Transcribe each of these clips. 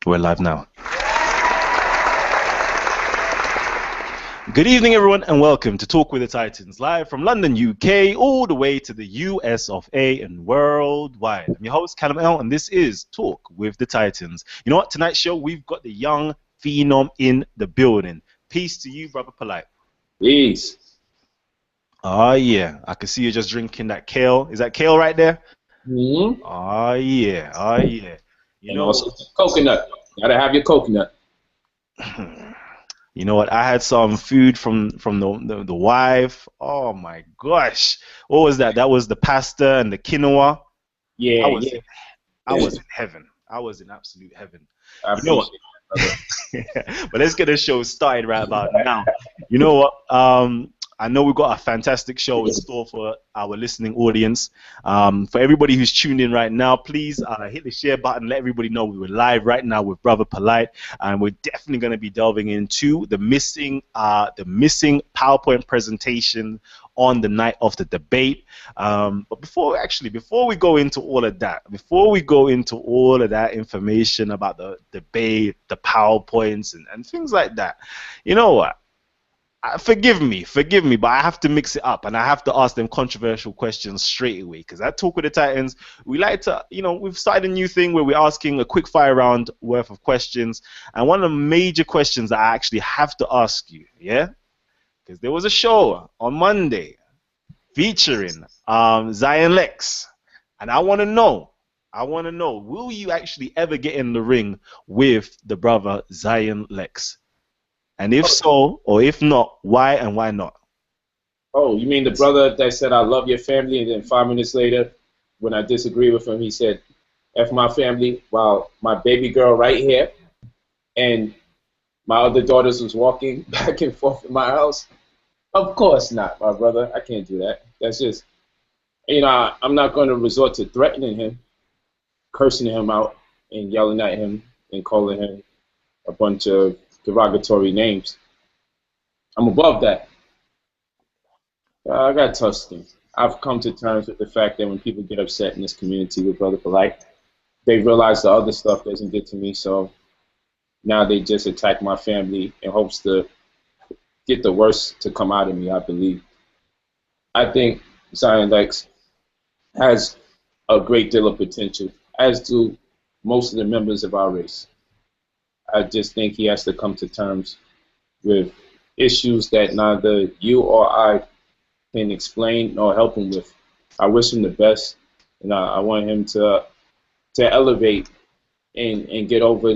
We're live now. Good evening, everyone, and welcome to Talk with the Titans, live from London, UK, all the way to the US of A and worldwide. I'm your host, Kalam, and this is Talk with the Titans. You know what? Tonight's show, we've got the young phenom in the building. Peace to you, brother Polight. Peace. Oh, yeah. I can see you just drinking that kale. Is that kale right there? Mm-hmm. Oh, yeah. Oh, yeah. And also coconut. Gotta have your coconut. You know what? I had some food from the wife. Oh my gosh, what was that? That was the pasta and the quinoa. Yeah, I was in heaven. I was in absolute heaven. I You know what? But let's get the show started right about now. You know what? I know we've got a fantastic show in store for our listening audience. For everybody who's tuned in right now, please hit the share button. Let everybody know we were live right now with Brother Polight, and we're definitely going to be delving into the missing PowerPoint presentation on the night of the debate. But before we go into all of that, information about the debate, the PowerPoints, and things like that, you know what? Forgive me, but I have to mix it up and I have to ask them controversial questions straight away, because at Talk with the Titans, we like to, we've started a new thing where we're asking a quick fire round worth of questions. And one of the major questions that I actually have to ask you, yeah, because there was a show on Monday featuring Zion Lexx, and I want to know, will you actually ever get in the ring with the brother Zion Lexx? And if so, or if not, why and why not? Oh, you mean the brother that said, I love your family, and then 5 minutes later, when I disagree with him, he said, F my family, while my baby girl right here and my other daughters was walking back and forth in my house? Of course not, my brother. I can't do that. That's just, I'm not going to resort to threatening him, cursing him out, and yelling at him and calling him a bunch of derogatory names. I'm above that. I got tough skin. I've come to terms with the fact that when people get upset in this community with Brother Polight, they realize the other stuff doesn't get to me, so now they just attack my family in hopes to get the worst to come out of me, I believe. I think Zion Lexx has a great deal of potential, as do most of the members of our race. I just think he has to come to terms with issues that neither you or I can explain nor help him with. I wish him the best, and I want him to elevate and get over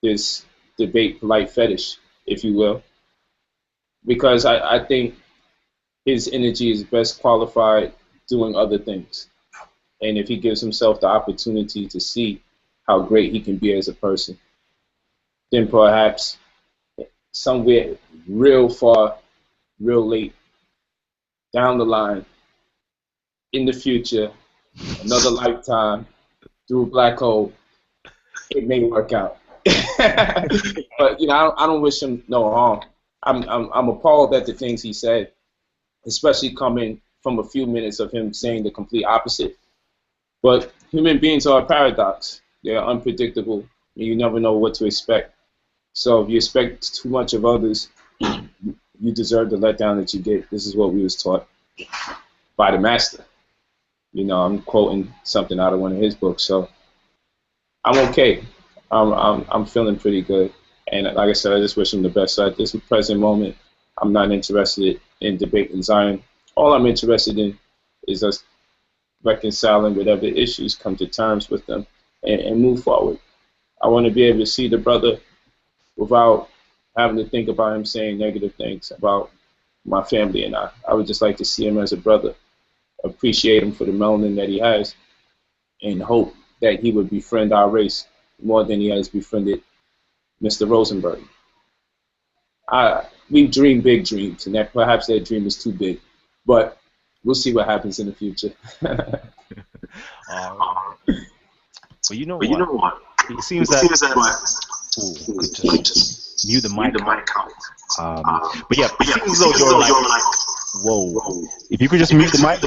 this debate polite fetish, if you will, because I think his energy is best qualified doing other things. And if he gives himself the opportunity to see how great he can be as a person, then perhaps somewhere real far, real late down the line, in the future, another lifetime, through a black hole, it may work out. But I don't wish him no harm. I'm appalled at the things he said, especially coming from a few minutes of him saying the complete opposite. But human beings are a paradox. They are unpredictable, and you never know what to expect. So if you expect too much of others, you deserve the letdown that you get. This is what we was taught by the master. I'm quoting something out of one of his books, so I'm okay. I'm feeling pretty good, and like I said, I just wish him the best. So at this present moment, I'm not interested in debating Zion. All I'm interested in is us reconciling whatever issues, come to terms with them, and move forward. I want to be able to see the brother without having to think about him saying negative things about my family and I. I would just like to see him as a brother, appreciate him for the melanin that he has, and hope that he would befriend our race more than he has befriended Mr. Rosenberg. We dream big dreams, and that perhaps that dream is too big, but we'll see what happens in the future. But you know what? It seems that just mute the mic out. But yeah, it seems as though you're like, whoa. If you could just mute the mic.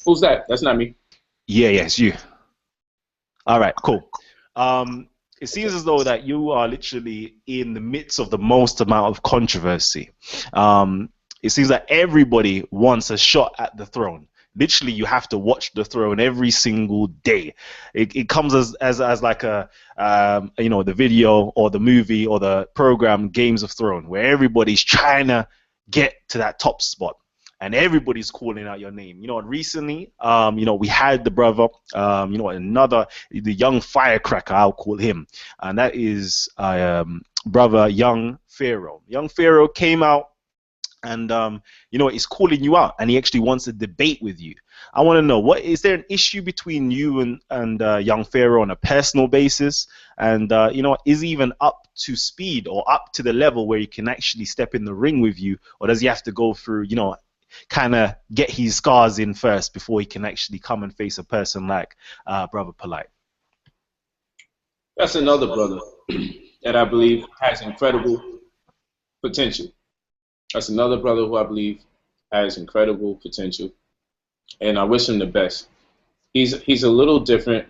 Who's that? That's not me. Yeah, it's you. All right, cool. it seems as though that you are literally in the midst of the most amount of controversy. It seems that everybody wants a shot at the throne. Literally, you have to watch the throne every single day. It comes as like a the video or the movie or the program Games of Thrones, where everybody's trying to get to that top spot and everybody's calling out your name. Recently, we had the brother, the young firecracker, I'll call him, and that is brother Young Pharaoh. Young Pharaoh came out and he's calling you out, and he actually wants to debate with you. I want to know, what is there an issue between you and young Pharaoh on a personal basis, and is he even up to speed or up to the level where he can actually step in the ring with you, or does he have to go through kind of get his scars in first before he can actually come and face a person like brother Polight? That's another brother that I believe has incredible potential. That's another brother who I believe has incredible potential, and I wish him the best. He's a little different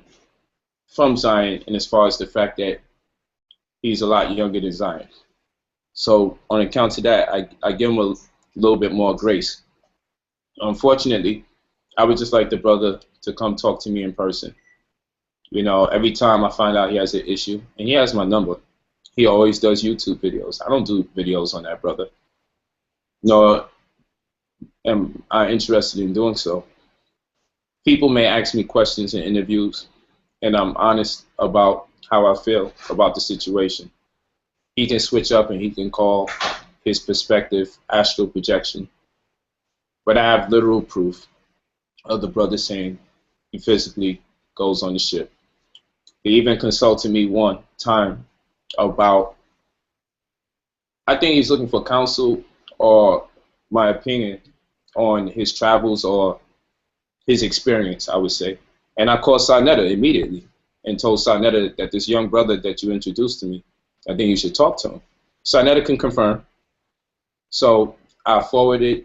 from Zion in as far as the fact that he's a lot younger than Zion. So on account of that, I give him a little bit more grace. Unfortunately, I would just like the brother to come talk to me in person. Every time I find out he has an issue, and he has my number, he always does YouTube videos. I don't do videos on that brother, nor am I interested in doing so. People may ask me questions in interviews, and I'm honest about how I feel about the situation. He can switch up and he can call his perspective astral projection, but I have literal proof of the brother saying he physically goes on the ship. He even consulted me one time about, I think he's looking for counsel or my opinion on his travels or his experience, I would say. And I called Sarnetta immediately and told Sarnetta that this young brother that you introduced to me, I think you should talk to him. Sarnetta can confirm. So I forwarded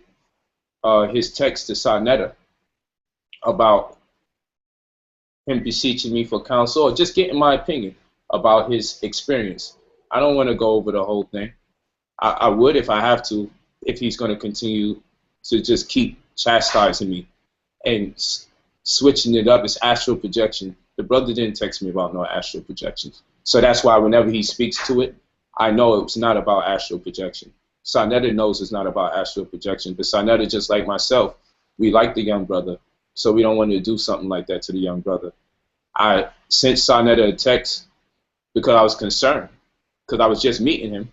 his text to Sarnetta about him beseeching me for counsel or just getting my opinion about his experience. I don't want to go over the whole thing. I would if I have to, if he's going to continue to just keep chastising me and switching it up. It's astral projection. The brother didn't text me about no astral projections. So that's why whenever he speaks to it, I know it's not about astral projection. Sarnetta knows it's not about astral projection, but Sarnetta, just like myself, we like the young brother, so we don't want to do something like that to the young brother. I sent Sarnetta a text because I was concerned, because I was just meeting him.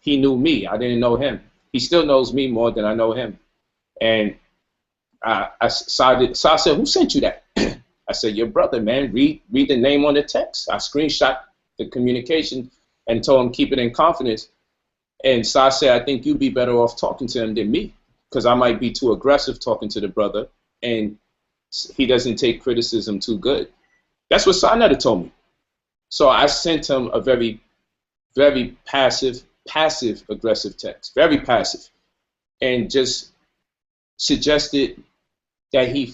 He knew me. I didn't know him. He still knows me more than I know him. And I said, who sent you that? I said, your brother, man. Read the name on the text. I screenshot the communication and told him keep it in confidence. And Sa said, I think you'd be better off talking to him than me, because I might be too aggressive talking to the brother, and he doesn't take criticism too good. That's what Sarnetta told me. So I sent him a very, very passive-aggressive text, very passive, and just suggested that he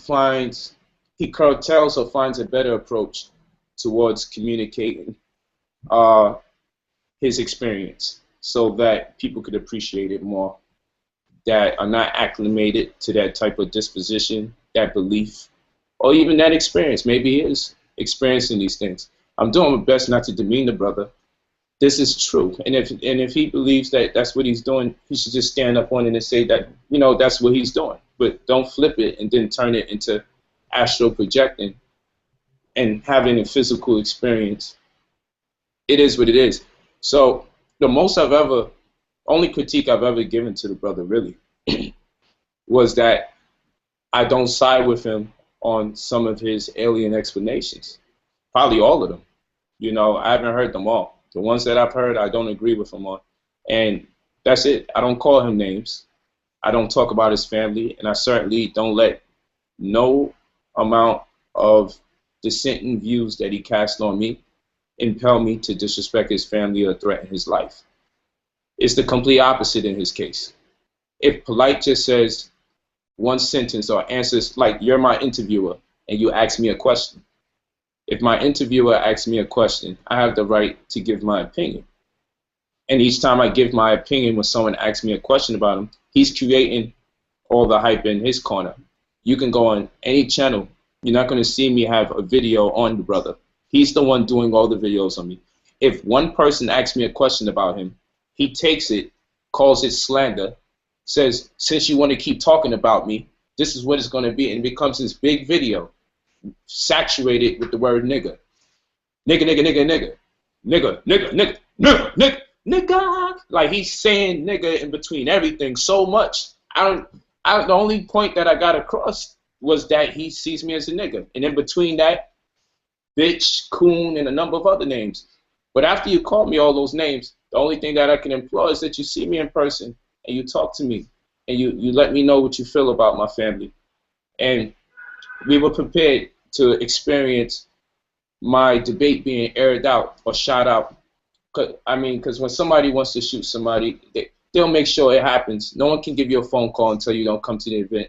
curtails or finds a better approach towards communicating his experience so that people could appreciate it more, that are not acclimated to that type of disposition, that belief, or even that experience. Maybe he is experiencing these things. I'm doing my best not to demean the brother. This is true. And if he believes that that's what he's doing, he should just stand up on it and say that, that's what he's doing. But don't flip it and then turn it into astral projecting and having a physical experience. It is what it is. So the only critique I've ever given to the brother really was that I don't side with him on some of his alien explanations. Probably all of them. I haven't heard them all. The ones that I've heard, I don't agree with him on. And that's it. I don't call him names. I don't talk about his family. And I certainly don't let no amount of dissenting views that he cast on me impel me to disrespect his family or threaten his life. It's the complete opposite in his case. If Polight just says one sentence or answers, like you're my interviewer and you ask me a question, If my interviewer asks me a question, I have the right to give my opinion. And each time I give my opinion when someone asks me a question about him, he's creating all the hype in his corner. You can go on any channel. You're not going to see me have a video on the brother. He's the one doing all the videos on me. If one person asks me a question about him, he takes it, calls it slander, says, since you want to keep talking about me, this is what it's going to be. And it becomes this big video saturated with the word nigga. Nigga, nigga, nigga, nigga. Nigga, nigga, nigga, nigga, nigga, nigga. Like he's saying nigga in between everything so much. The only point that I got across was that he sees me as a nigga. And in between that, bitch, coon, and a number of other names. But after you call me all those names, the only thing that I can implore is that you see me in person and you talk to me and you let me know what you feel about my family. And we were prepared to experience my debate being aired out or shot out. Because when somebody wants to shoot somebody, they'll make sure it happens. No one can give you a phone call until you don't come to the event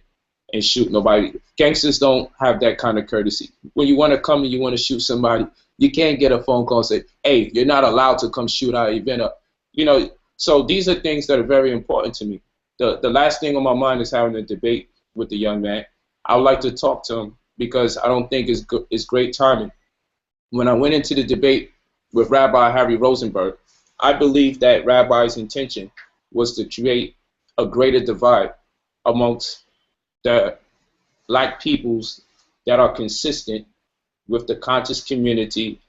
and shoot nobody. Gangsters don't have that kind of courtesy. When you want to come and you want to shoot somebody, you can't get a phone call and say, hey, you're not allowed to come shoot our event up. So these are things that are very important to me. The last thing on my mind is having a debate with the young man. I would like to talk to him because I don't think it's great timing. When I went into the debate with Rabbi Harry Rozenberg, I believe that Rabbi's intention was to create a greater divide amongst the black peoples that are consistent with the conscious community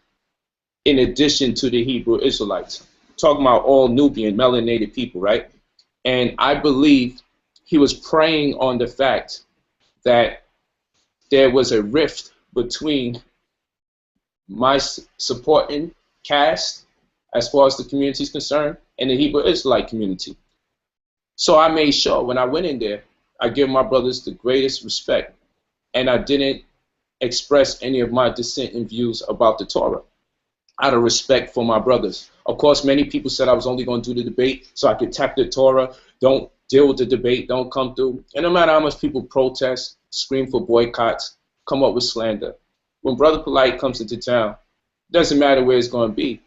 in addition to the Hebrew Israelites. Talking about all Nubian melanated people, right? And I believe he was preying on the fact that there was a rift between my supporting caste, as far as the community is concerned, and the Hebrew Israelite community. So I made sure when I went in there, I give my brothers the greatest respect, and I didn't express any of my dissenting views about the Torah out of respect for my brothers. Of course, many people said I was only going to do the debate so I could attack the Torah, don't deal with the debate, don't come through. And no matter how much people protest, scream for boycotts, come up with slander, when Brother Polight comes into town, doesn't matter where it's going to be.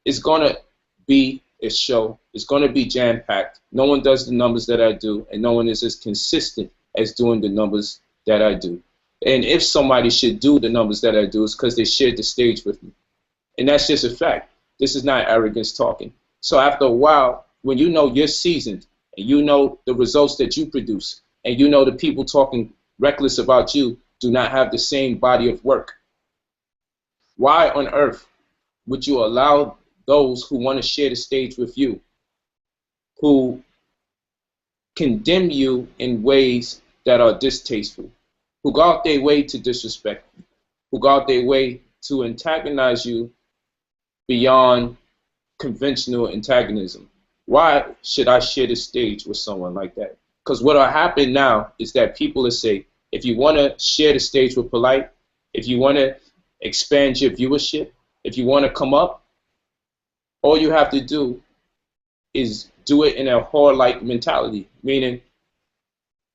It's going to be a show. It's going to be jam-packed. No one does the numbers that I do, and no one is as consistent as doing the numbers that I do. And if somebody should do the numbers that I do, it's because they shared the stage with me. And that's just a fact. This is not arrogance talking. So after a while, when you know you're seasoned, and you know the results that you produce, and you know the people talking reckless about you do not have the same body of work, why on earth would you allow those who want to share the stage with you, who condemn you in ways that are distasteful, who go out their way to disrespect you, who go out their way to antagonize you beyond conventional antagonism? Why should I share the stage with someone like that? Because what will happen now is that people will say, if you want to share the stage with Polight, if you want to expand your viewership, if you want to come up, all you have to do is do it in a whore-like mentality, meaning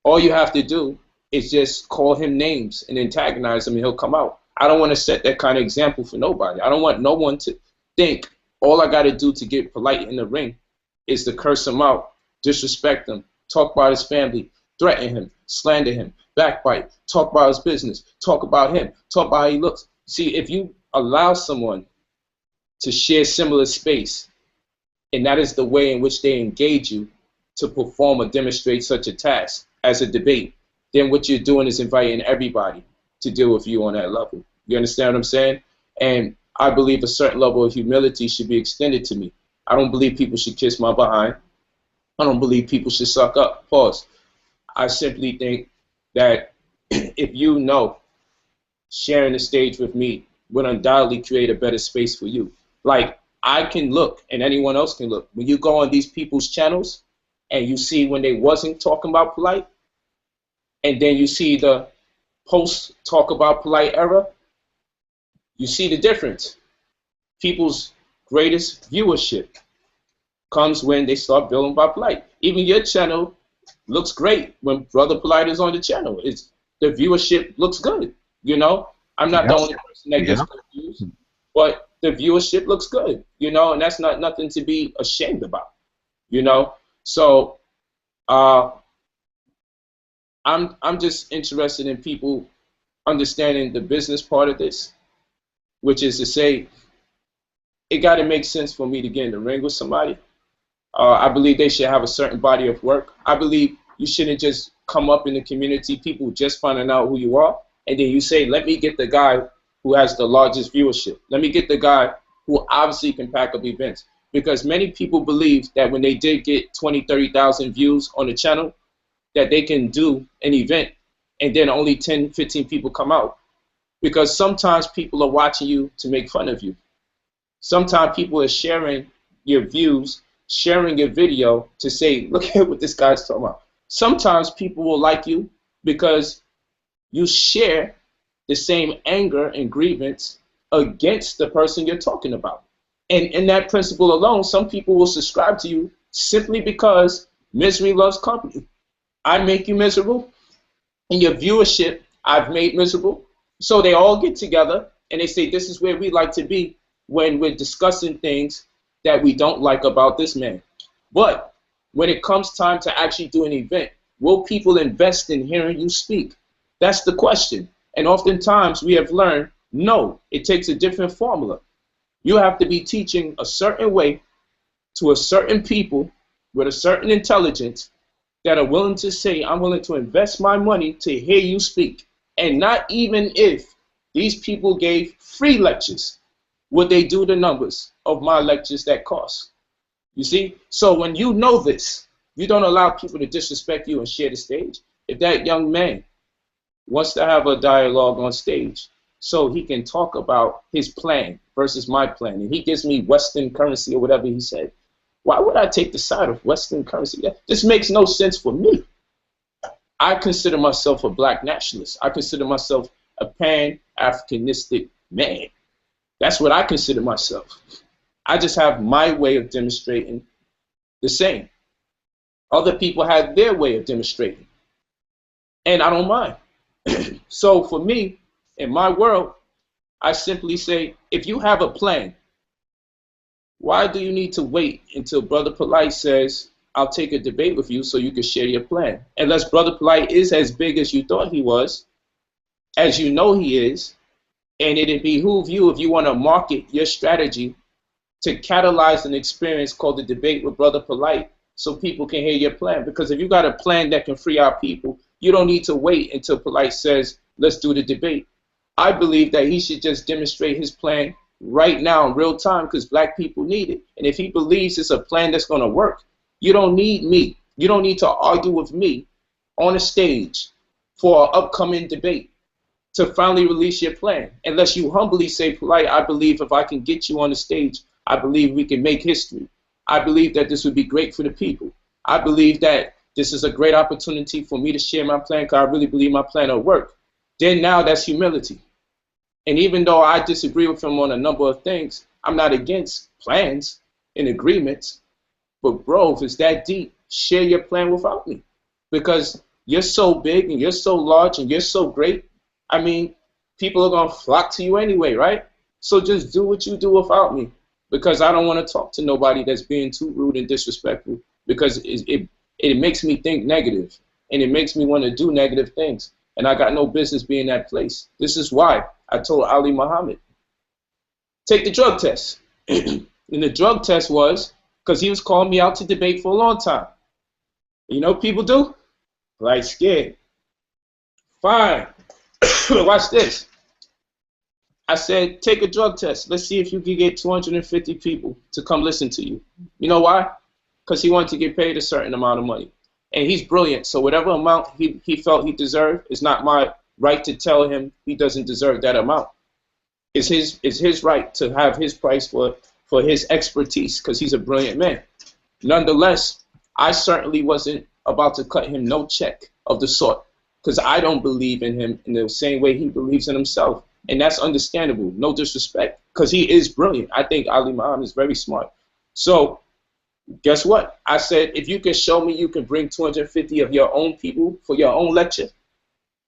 all you have to do is just call him names and antagonize him and he'll come out. I don't want to set that kind of example for nobody. I don't want no one to think all I got to do to get Polight in the ring is to curse him out, disrespect him, talk about his family, threaten him, slander him, backbite, talk about his business, talk about him, talk about how he looks. See, if you allow someone to share similar space, and that is the way in which they engage you to perform or demonstrate such a task as a debate, then what you're doing is inviting everybody to deal with you on that level. You understand what I'm saying? And I believe a certain level of humility should be extended to me. I don't believe people should kiss my behind. I don't believe people should suck up. Pause. I simply think that if you know sharing the stage with me would undoubtedly create a better space for you. Like, I can look and anyone else can look. When you go on these people's channels and you see when they wasn't talking about Polight, and then you see the post talk about Polight era, you see the difference. People's greatest viewership comes when they start building by Polight. Even your channel looks great when Brother Polight is on the channel. The viewership looks good, you know? I'm not the Yeah. only person that gets Yeah. good views, but the viewership looks good, you know, and that's not nothing to be ashamed about, you know. So uh, I'm just interested in people understanding the business part of this, which is to say, it got to make sense for me to get in the ring with somebody. I believe they should have a certain body of work. I believe you shouldn't just come up in the community, people just finding out who you are, and then you say, let me get the guy who has the largest viewership. Let me get the guy who obviously can pack up events. Because many people believe that when they did get 20, 30,000 views on the channel, that they can do an event and then only 10, 15 people come out. Because sometimes people are watching you to make fun of you. Sometimes people are sharing your views, sharing your video to say, look at what this guy's talking about. Sometimes people will like you because you share the same anger and grievance against the person you're talking about. And in that principle alone, some people will subscribe to you simply because misery loves company. I make you miserable, and your viewership I've made miserable. So they all get together and they say, this is where we like to be when we're discussing things that we don't like about this man. But when it comes time to actually do an event, will people invest in hearing you speak? That's the question. And oftentimes we have learned, no, it takes a different formula. You have to be teaching a certain way to a certain people with a certain intelligence that are willing to say, I'm willing to invest my money to hear you speak. And not even if these people gave free lectures, would they do the numbers of my lectures that cost? You see? So when you know this, you don't allow people to disrespect you and share the stage. If that young man wants to have a dialogue on stage so he can talk about his plan versus my plan, and he gives me Western currency or whatever he said, why would I take the side of Western currency? This makes no sense for me. I consider myself a black nationalist. I consider myself a pan-Africanistic man. That's what I consider myself. I just have my way of demonstrating the same. Other people have their way of demonstrating, and I don't mind. So for me, in my world, I simply say, if you have a plan, why do you need to wait until Brother Polight says, I'll take a debate with you so you can share your plan? Unless Brother Polight is as big as you thought he was, as you know he is, and it'd behoove you, if you want to market your strategy, to catalyze an experience called the debate with Brother Polight so people can hear your plan. Because if you got a plan that can free our people, you don't need to wait until Polight says, let's do the debate. I believe that he should just demonstrate his plan right now in real time because black people need it. And if he believes it's a plan that's going to work, you don't need me. You don't need to argue with me on a stage for an upcoming debate to finally release your plan. Unless you humbly say, Polight, I believe if I can get you on the stage, I believe we can make history. I believe that this would be great for the people. I believe that this is a great opportunity for me to share my plan because I really believe my plan will work. Then now that's humility. And even though I disagree with him on a number of things, I'm not against plans and agreements. But bro, if it's that deep, share your plan without me. Because you're so big and you're so large and you're so great. I mean, people are going to flock to you anyway, right? So just do what you do without me. Because I don't want to talk to nobody that's being too rude and disrespectful. Because it makes me think negative. And it makes me want to do negative things. And I got no business being that place. This is why I told Ali Muhammad, take the drug test. And the drug test was because he was calling me out to debate for a long time. You know what people do? Like scared. Fine. Watch this. I said, take a drug test. Let's see if you can get 250 people to come listen to you. You know why? Because he wanted to get paid a certain amount of money. And he's brilliant. So whatever amount he felt he deserved, it's not my right to tell him he doesn't deserve that amount. It's his right to have his price for his expertise because he's a brilliant man. Nonetheless, I certainly wasn't about to cut him no check of the sort because I don't believe in him in the same way he believes in himself. And that's understandable, no disrespect, because he is brilliant. I think Ali Muhammad is very smart. So guess what? I said, if you can show me you can bring 250 of your own people for your own lecture,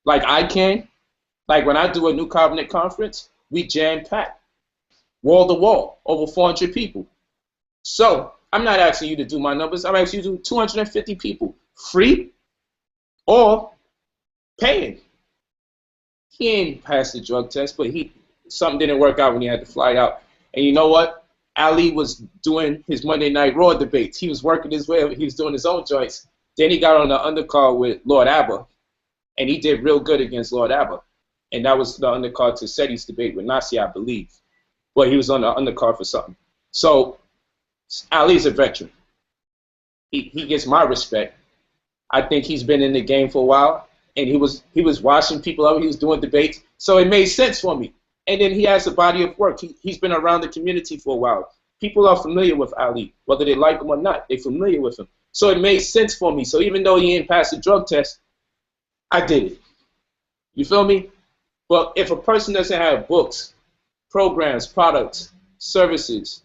like I can, Like when I do a new cabinet conference, we jam packed, wall to wall, over 400 people. So I'm not asking you to do my numbers. I'm asking you to do 250 people, free or paying. He ain't passed the drug test, but something didn't work out when he had to fly out. And you know what? Ali was doing his Monday Night Raw debates. He was working his way. He was doing his own joints. Then he got on the undercard with Lord Abba, and he did real good against Lord Abba. And that was the undercard to Seti's debate with Nasi, I believe. But he was on the undercard for something. So Ali's a veteran. He gets my respect. I think he's been in the game for a while, and he was washing people up. He was doing debates, so it made sense for me. And then he has a body of work. He's been around the community for a while. People are familiar with Ali, whether they like him or not. They're familiar with him. So it made sense for me. So even though he ain't passed the drug test, I did it. You feel me? But if a person doesn't have books, programs, products, services,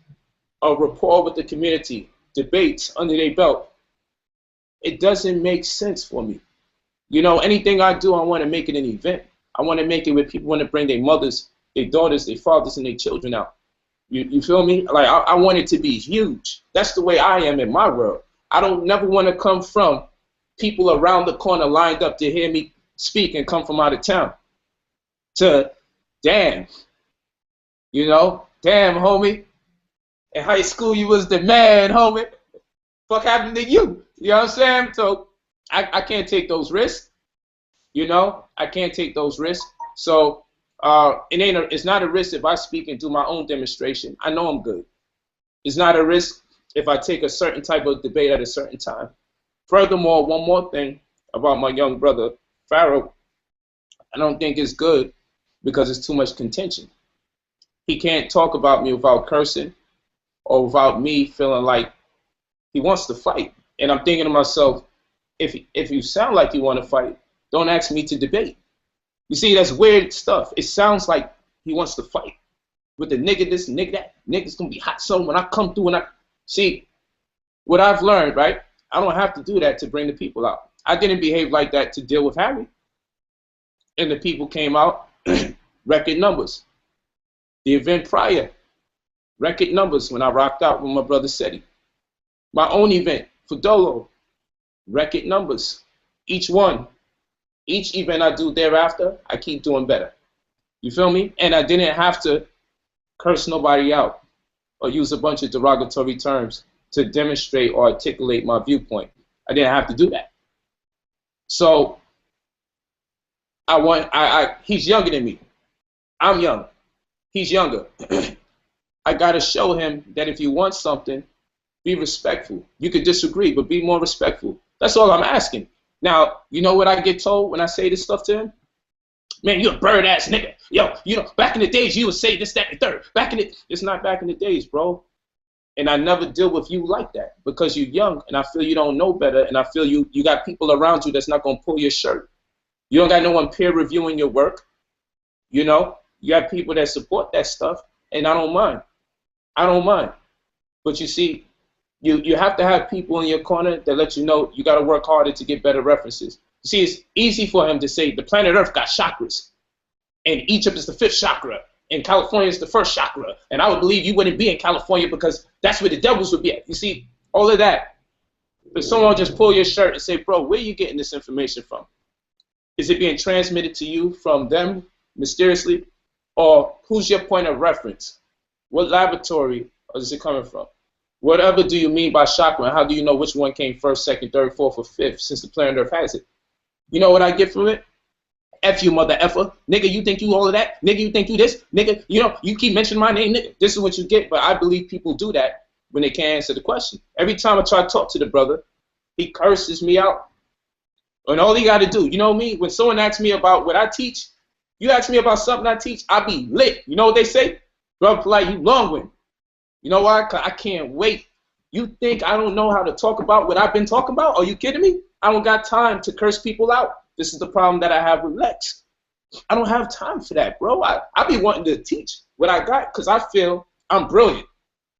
a rapport with the community, debates under their belt, it doesn't make sense for me. You know, anything I do, I want to make it an event. I want to make it where people want to bring their mothers, their daughters, their fathers, and their children out. You feel me? Like, I want it to be huge. That's the way I am in my world. I don't never want to come from people around the corner lined up to hear me speak and come from out of town to, damn, you know, damn, homie. In high school, you was the man, homie. Fuck happened to you? You know what I'm saying? So I can't take those risks. You know, I can't take those risks. So it's not a risk if I speak and do my own demonstration. I know I'm good. It's not a risk if I take a certain type of debate at a certain time. Furthermore, one more thing about my young brother, Pharaoh, I don't think it's good because it's too much contention. He can't talk about me without cursing or without me feeling like he wants to fight. And I'm thinking to myself, if you sound like you want to fight, don't ask me to debate. You see, that's weird stuff. It sounds like he wants to fight with the nigga this, nigga that. Nigga's gonna be hot son when I come through. See, what I've learned, right? I don't have to do that to bring the people out. I didn't behave like that to deal with Harry. And the people came out, record numbers. The event prior, record numbers when I rocked out with my brother Seti. My own event for Dolo, record numbers. Each event I do thereafter, I keep doing better. You feel me? And I didn't have to curse nobody out or use a bunch of derogatory terms to demonstrate or articulate my viewpoint. I didn't have to do that. So he's younger than me. I'm young. He's younger. I gotta show him that if you want something, be respectful. You could disagree, but be more respectful. That's all I'm asking. Now, you know what I get told when I say this stuff to him? Man, you a bird ass nigga. Yo, you know, back in the days you would say this, that, and the third. It's not back in the days, bro. And I never deal with you like that because you're young and I feel you don't know better and I feel you got people around you that's not gonna pull your shirt. You don't got no one peer reviewing your work. You know, you got people that support that stuff and I don't mind. I don't mind. But you see, you have to have people in your corner that let you know you got to work harder to get better references. You see, it's easy for him to say the planet Earth got chakras, and Egypt is the 5th chakra, and California is the 1st chakra, and I would believe you wouldn't be in California because that's where the devils would be at. You see, all of that. If someone just pull your shirt and say, bro, where are you getting this information from? Is it being transmitted to you from them mysteriously? Or who's your point of reference? What laboratory is it coming from? Whatever do you mean by chakra? And how do you know which one came first, second, third, fourth, or fifth since the planet Earth has it? You know what I get from it? F you, mother effer. Nigga, you think you all of that? Nigga, you think you this? Nigga, you know, you keep mentioning my name, nigga. This is what you get. But I believe people do that when they can't answer the question. Every time I try to talk to the brother, he curses me out. And all he got to do, you know me, when someone asks me about what I teach, you ask me about something I teach, I be lit. You know what they say? Brother Polight, you long-winded. You know why? 'Cause I can't wait. You think I don't know how to talk about what I've been talking about? Are you kidding me? I don't got time to curse people out. This is the problem that I have with Lexx. I don't have time for that, bro. I be wanting to teach what I got because I feel I'm brilliant.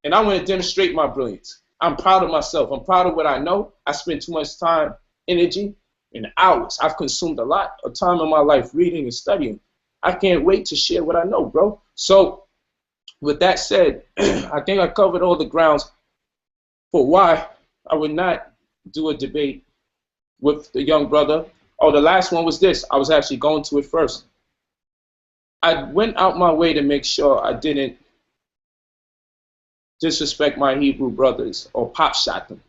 And I want to demonstrate my brilliance. I'm proud of myself. I'm proud of what I know. I spend too much time, energy, and hours. I've consumed a lot of time in my life reading and studying. I can't wait to share what I know, bro. So with that said, I think I covered all the grounds for why I would not do a debate with the young brother. Oh, the last one was this. I was actually going to it first. I went out my way to make sure I didn't disrespect my Hebrew brothers or pop shot them.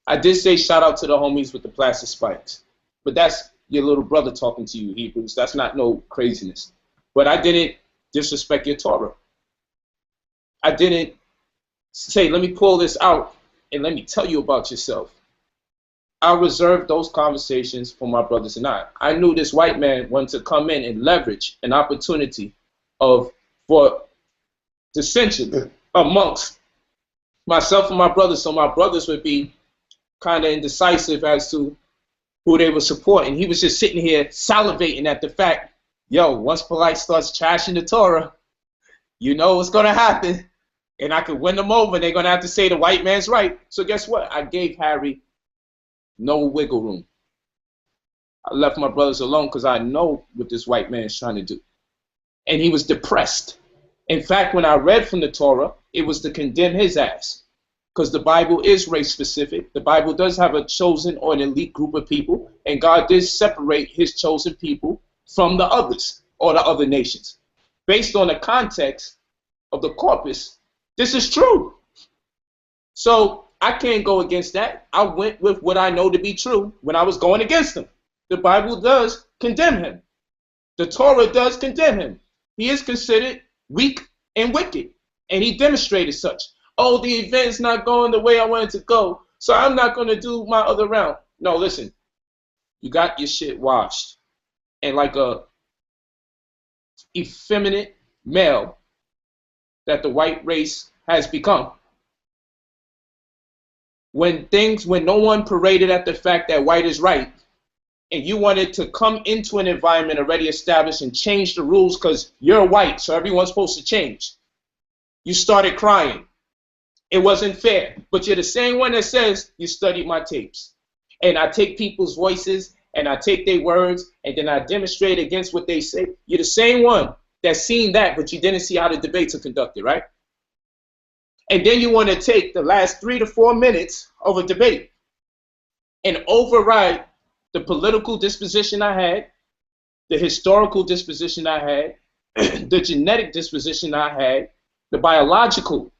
I did say shout out to the homies with the plastic spikes, but that's your little brother talking to you, Hebrews. That's not no craziness. But I didn't disrespect your Torah. I didn't say, let me pull this out and let me tell you about yourself. I reserved those conversations for my brothers and I. I knew this white man wanted to come in and leverage an opportunity for dissension amongst myself and my brothers, so my brothers would be kind of indecisive as to who they would support. And he was just sitting here salivating at the fact, yo, once Polight starts trashing the Torah, you know what's going to happen. And I could win them over. They're going to have to say the white man's right. So guess what? I gave Harry no wiggle room. I left my brothers alone because I know what this white man is trying to do. And he was depressed. In fact, when I read from the Torah, it was to condemn his ass. Because the Bible is race specific. The Bible does have a chosen or an elite group of people. And God did separate his chosen people from the others or the other nations. Based on the context of the corpus, this is true. So I can't go against that. I went with what I know to be true when I was going against him. The Bible does condemn him. The Torah does condemn him. He is considered weak and wicked. And he demonstrated such. Oh, the event's not going the way I wanted to go, so I'm not going to do my other round. No, listen. You got your shit washed. And like a effeminate male that the white race has become, when no one paraded at the fact that white is right, and you wanted to come into an environment already established and change the rules because you're white, so everyone's supposed to change, you started crying. It wasn't fair. But you're the same one that says you studied my tapes. And I take people's voices and I take their words and then I demonstrate against what they say. You're the same one that's seen that, but you didn't see how the debates are conducted, right? And then you want to take the last 3 to 4 minutes of a debate and override the political disposition I had, the historical disposition I had, the genetic disposition I had, the biological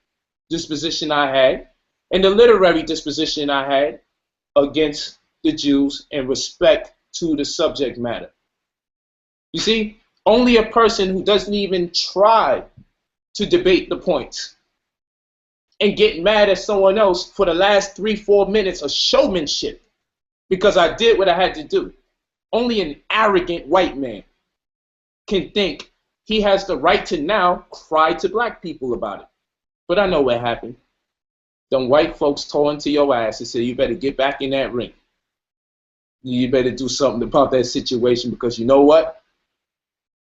disposition I had, and the literary disposition I had against the Jews in respect to the subject matter. You see, only a person who doesn't even try to debate the points and get mad at someone else for the last 3-4 minutes of showmanship because I did what I had to do. Only an arrogant white man can think he has the right to now cry to black people about it. But I know what happened. Them white folks tore into your ass and said, you better get back in that ring. You better do something about that situation because you know what?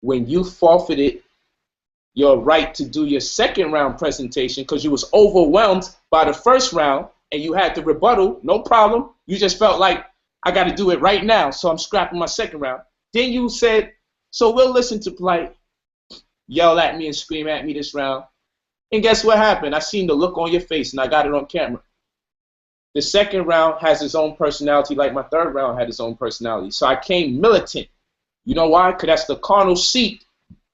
When you forfeited your right to do your second round presentation because you was overwhelmed by the first round and you had the rebuttal, no problem. You just felt like, I got to do it right now, so I'm scrapping my second round. Then you said, so we'll listen to Polight yell at me and scream at me this round. And guess what happened? I seen the look on your face and I got it on camera. The second round has its own personality like my third round had its own personality. So I came militant. You know why? Because that's the carnal seat.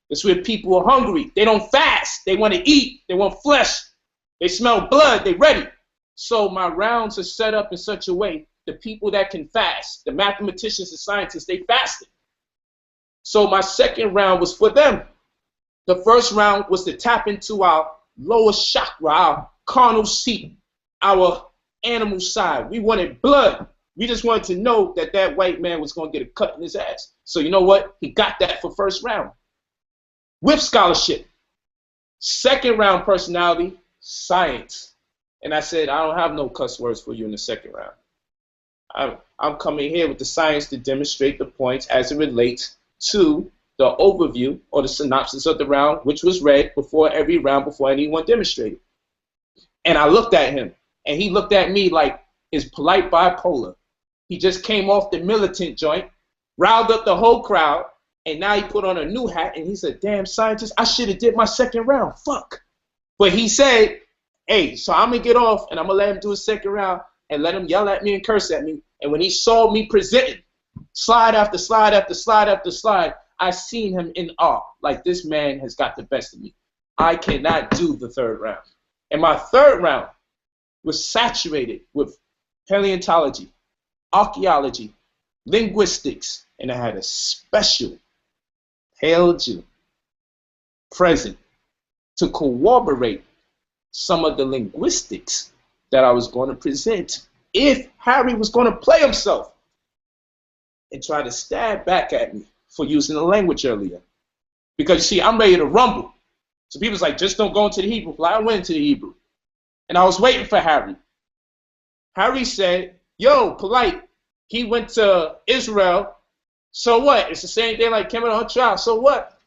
That's where people are hungry. They don't fast. They want to eat. They want flesh. They smell blood. They ready. So my rounds are set up in such a way, the people that can fast, the mathematicians and scientists, they fasted. So my second round was for them. The first round was to tap into our lowest chakra, our carnal seat, our animal side. We wanted blood. We just wanted to know that that white man was going to get a cut in his ass. So you know what? He got that for first round. With scholarship. Second round personality, science. And I said, I don't have no cuss words for you in the second round. I'm coming here with the science to demonstrate the points as it relates to the overview or the synopsis of the round, which was read before every round, before anyone demonstrated. And I looked at him, and he looked at me like, is Polight bipolar? He just came off the militant joint, riled up the whole crowd, And now he put on a new hat and he's a damn scientist. I should have did my second round. Fuck. But he said, hey, so I'm going to get off and I'm going to let him do his second round and let him yell at me and curse at me. And when he saw me presenting slide after slide after slide after slide, I seen him in awe. Like, this man has got the best of me. I cannot do the third round. And my third round was saturated with paleontology, archaeology, linguistics, and I had a special pale Jew present to corroborate some of the linguistics that I was going to present if Harry was going to play himself and try to stab back at me for using the language earlier. Because you see, I'm ready to rumble. So people's like, just don't go into the Hebrew. Well, I went into the Hebrew. And I was waiting for Harry. Harry said, yo, Polight, he went to Israel. So what? It's the same thing like Kemetic on trial. So what?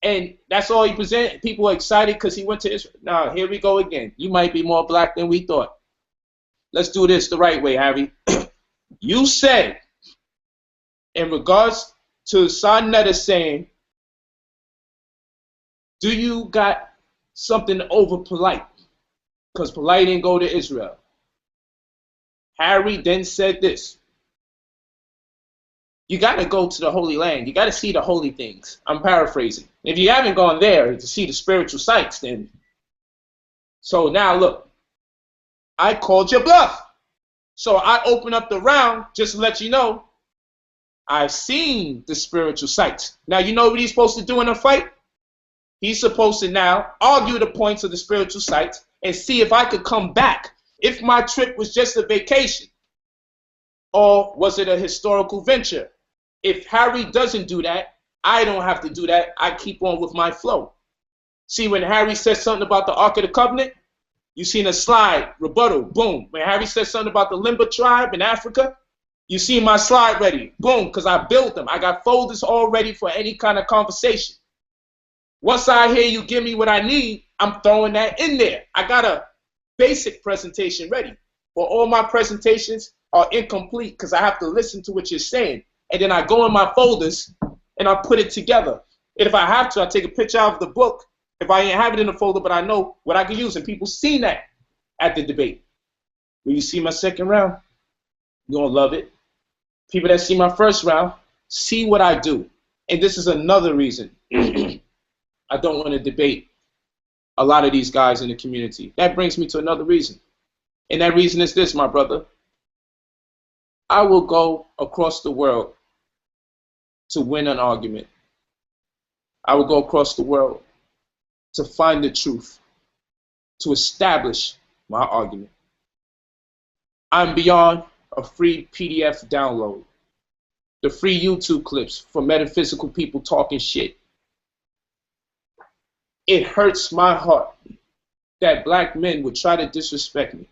And that's all he presented. People were excited because he went to Israel. Now, here we go again. You might be more black than we thought. Let's do this the right way, Harry. You said, in regards to Sarnetta saying, do you got something over Polight? Because Polight didn't go to Israel. Harry then said this. You got to go to the Holy Land. You got to see the holy things. I'm paraphrasing. If you haven't gone there to see the spiritual sites, then. So now look, I called your bluff. So I open up the round just to let you know I've seen the spiritual sites. Now, you know what he's supposed to do in a fight? He's supposed to now argue the points of the spiritual sites and see if I could come back. If my trip was just a vacation or was it a historical venture? If Harry doesn't do that, I don't have to do that. I keep on with my flow. See, when Harry says something about the Ark of the Covenant, you seen a slide, rebuttal, boom. When Harry says something about the Limba tribe in Africa, you see my slide ready, boom, because I built them. I got folders all ready for any kind of conversation. Once I hear you give me what I need, I'm throwing that in there. I got a basic presentation ready. But all my presentations are incomplete because I have to listen to what you're saying. And then I go in my folders and I put it together. And if I have to, I take a picture of the book. If I ain't have it in the folder, but I know what I can use. And people seen that at the debate. When you see my second round, you're going to love it. People that see my first round, see what I do. And this is another reason I don't want to debate a lot of these guys in the community. That brings me to another reason. And that reason is this, my brother. I will go across the world to win an argument. I will go across the world to find the truth, to establish my argument. I'm beyond a free PDF download, the free YouTube clips for metaphysical people talking shit. It hurts my heart that black men would try to disrespect me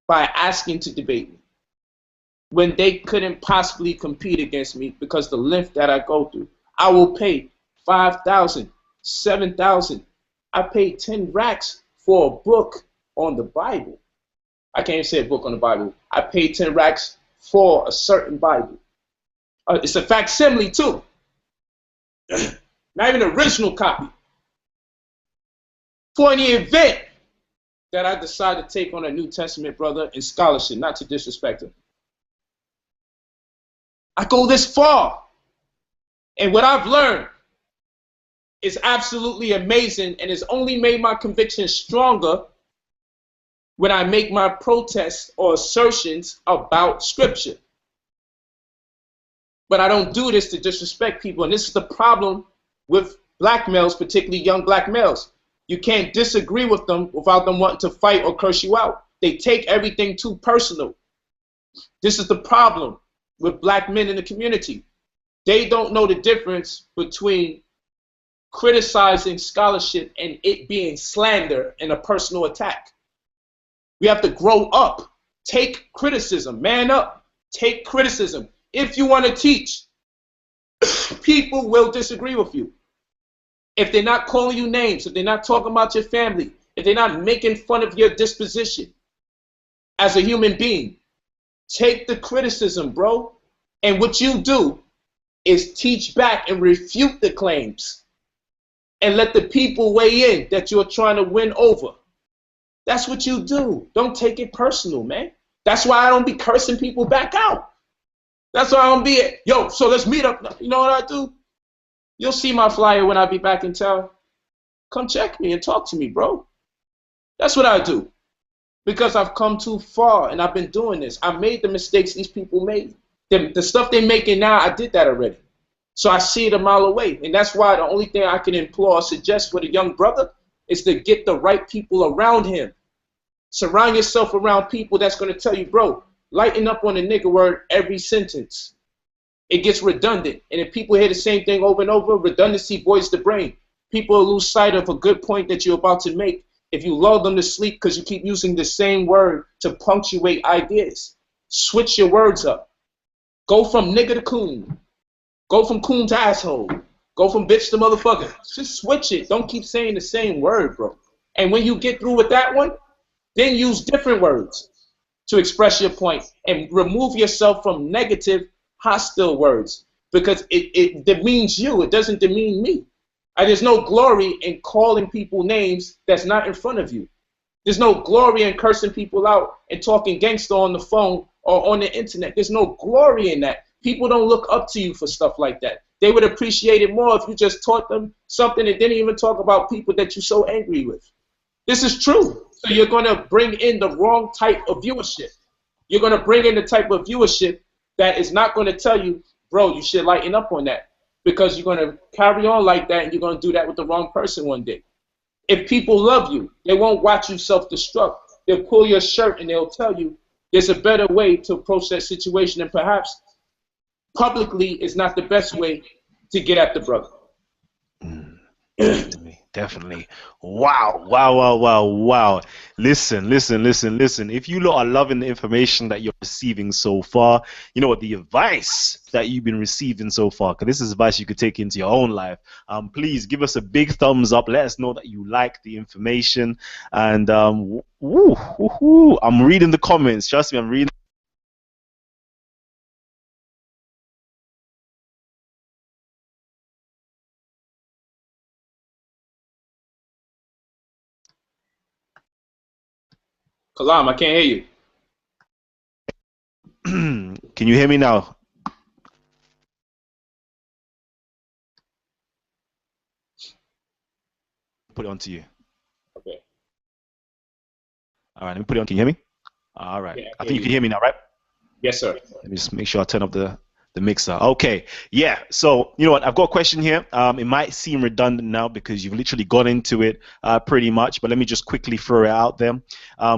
by asking to debate me when they couldn't possibly compete against me because the length that I go through. I will pay $5,000, $7,000. I paid 10 racks for a book on the Bible. I can't even say a book on the Bible. I paid 10 racks for a certain Bible. It's a facsimile too. Not even an original copy. For the event that I decided to take on a New Testament brother in scholarship, not to disrespect him. I go this far. And what I've learned is absolutely amazing and has only made my conviction stronger when I make my protests or assertions about scripture. But I don't do this to disrespect people. And this is the problem with black males, particularly young black males. You can't disagree with them without them wanting to fight or curse you out. They take everything too personal. This is the problem with black men in the community. They don't know the difference between criticizing scholarship and it being slander and a personal attack. We have to grow up. Take criticism. Man up. Take criticism. If you want to teach, people will disagree with you. If they're not calling you names, if they're not talking about your family, if they're not making fun of your disposition as a human being, take the criticism, bro. And what you do is teach back and refute the claims and let the people weigh in that you're trying to win over. That's what you do. Don't take it personal, man. That's why I don't be cursing people back out. That's why I don't be, yo, so let's meet up. You know what I do? You'll see my flyer when I be back in town. Come check me and talk to me, bro. That's what I do. Because I've come too far and I've been doing this. I made the mistakes these people made. The stuff they're making now, I did that already. So I see it a mile away. And that's why the only thing I can implore or suggest for the young brother is to get the right people around him. Surround yourself around people that's going to tell you, bro, lighten up on the nigga word every sentence. It gets redundant. And if people hear the same thing over and over, redundancy voids the brain. People will lose sight of a good point that you're about to make if you lull them to sleep because you keep using the same word to punctuate ideas. Switch your words up. Go from nigga to coon. Go from coon to asshole. Go from bitch to motherfucker. Just switch it. Don't keep saying the same word, bro. And when you get through with that one, then use different words to express your point and remove yourself from negative, hostile words because it demeans you. It doesn't demean me. There's no glory in calling people names that's not in front of you. There's no glory in cursing people out and talking gangster on the phone or on the internet. There's no glory in that. People don't look up to you for stuff like that. They would appreciate it more if you just taught them something and didn't even talk about people that you're so angry with. This is true. So you're going to bring in the wrong type of viewership. You're going to bring in the type of viewership that is not going to tell you, bro, you should lighten up on that. Because you're going to carry on like that and you're going to do that with the wrong person one day. If people love you, they won't watch you self-destruct. They'll pull your shirt and they'll tell you there's a better way to approach that situation, and perhaps publicly is not the best way to get at the brother. Definitely. Wow. Wow, wow, wow, wow. Listen. If you lot are loving the information that you're receiving so far, you know what, the advice that you've been receiving so far, because this is advice you could take into your own life, please give us a big thumbs up. Let us know that you like the information. And I'm reading the comments. Trust me, I'm reading. Kalam, I can't hear you. Can you hear me now? Put it on to you. Okay. All right, let me put it on. Can you hear me? All right. Yeah, I think you can hear me now, right? Yes, sir. Let me just make sure I turn up the mixer. Okay. Yeah. So, you know what? I've got a question here. It might seem redundant now because you've literally got into it pretty much, but let me just quickly throw it out there.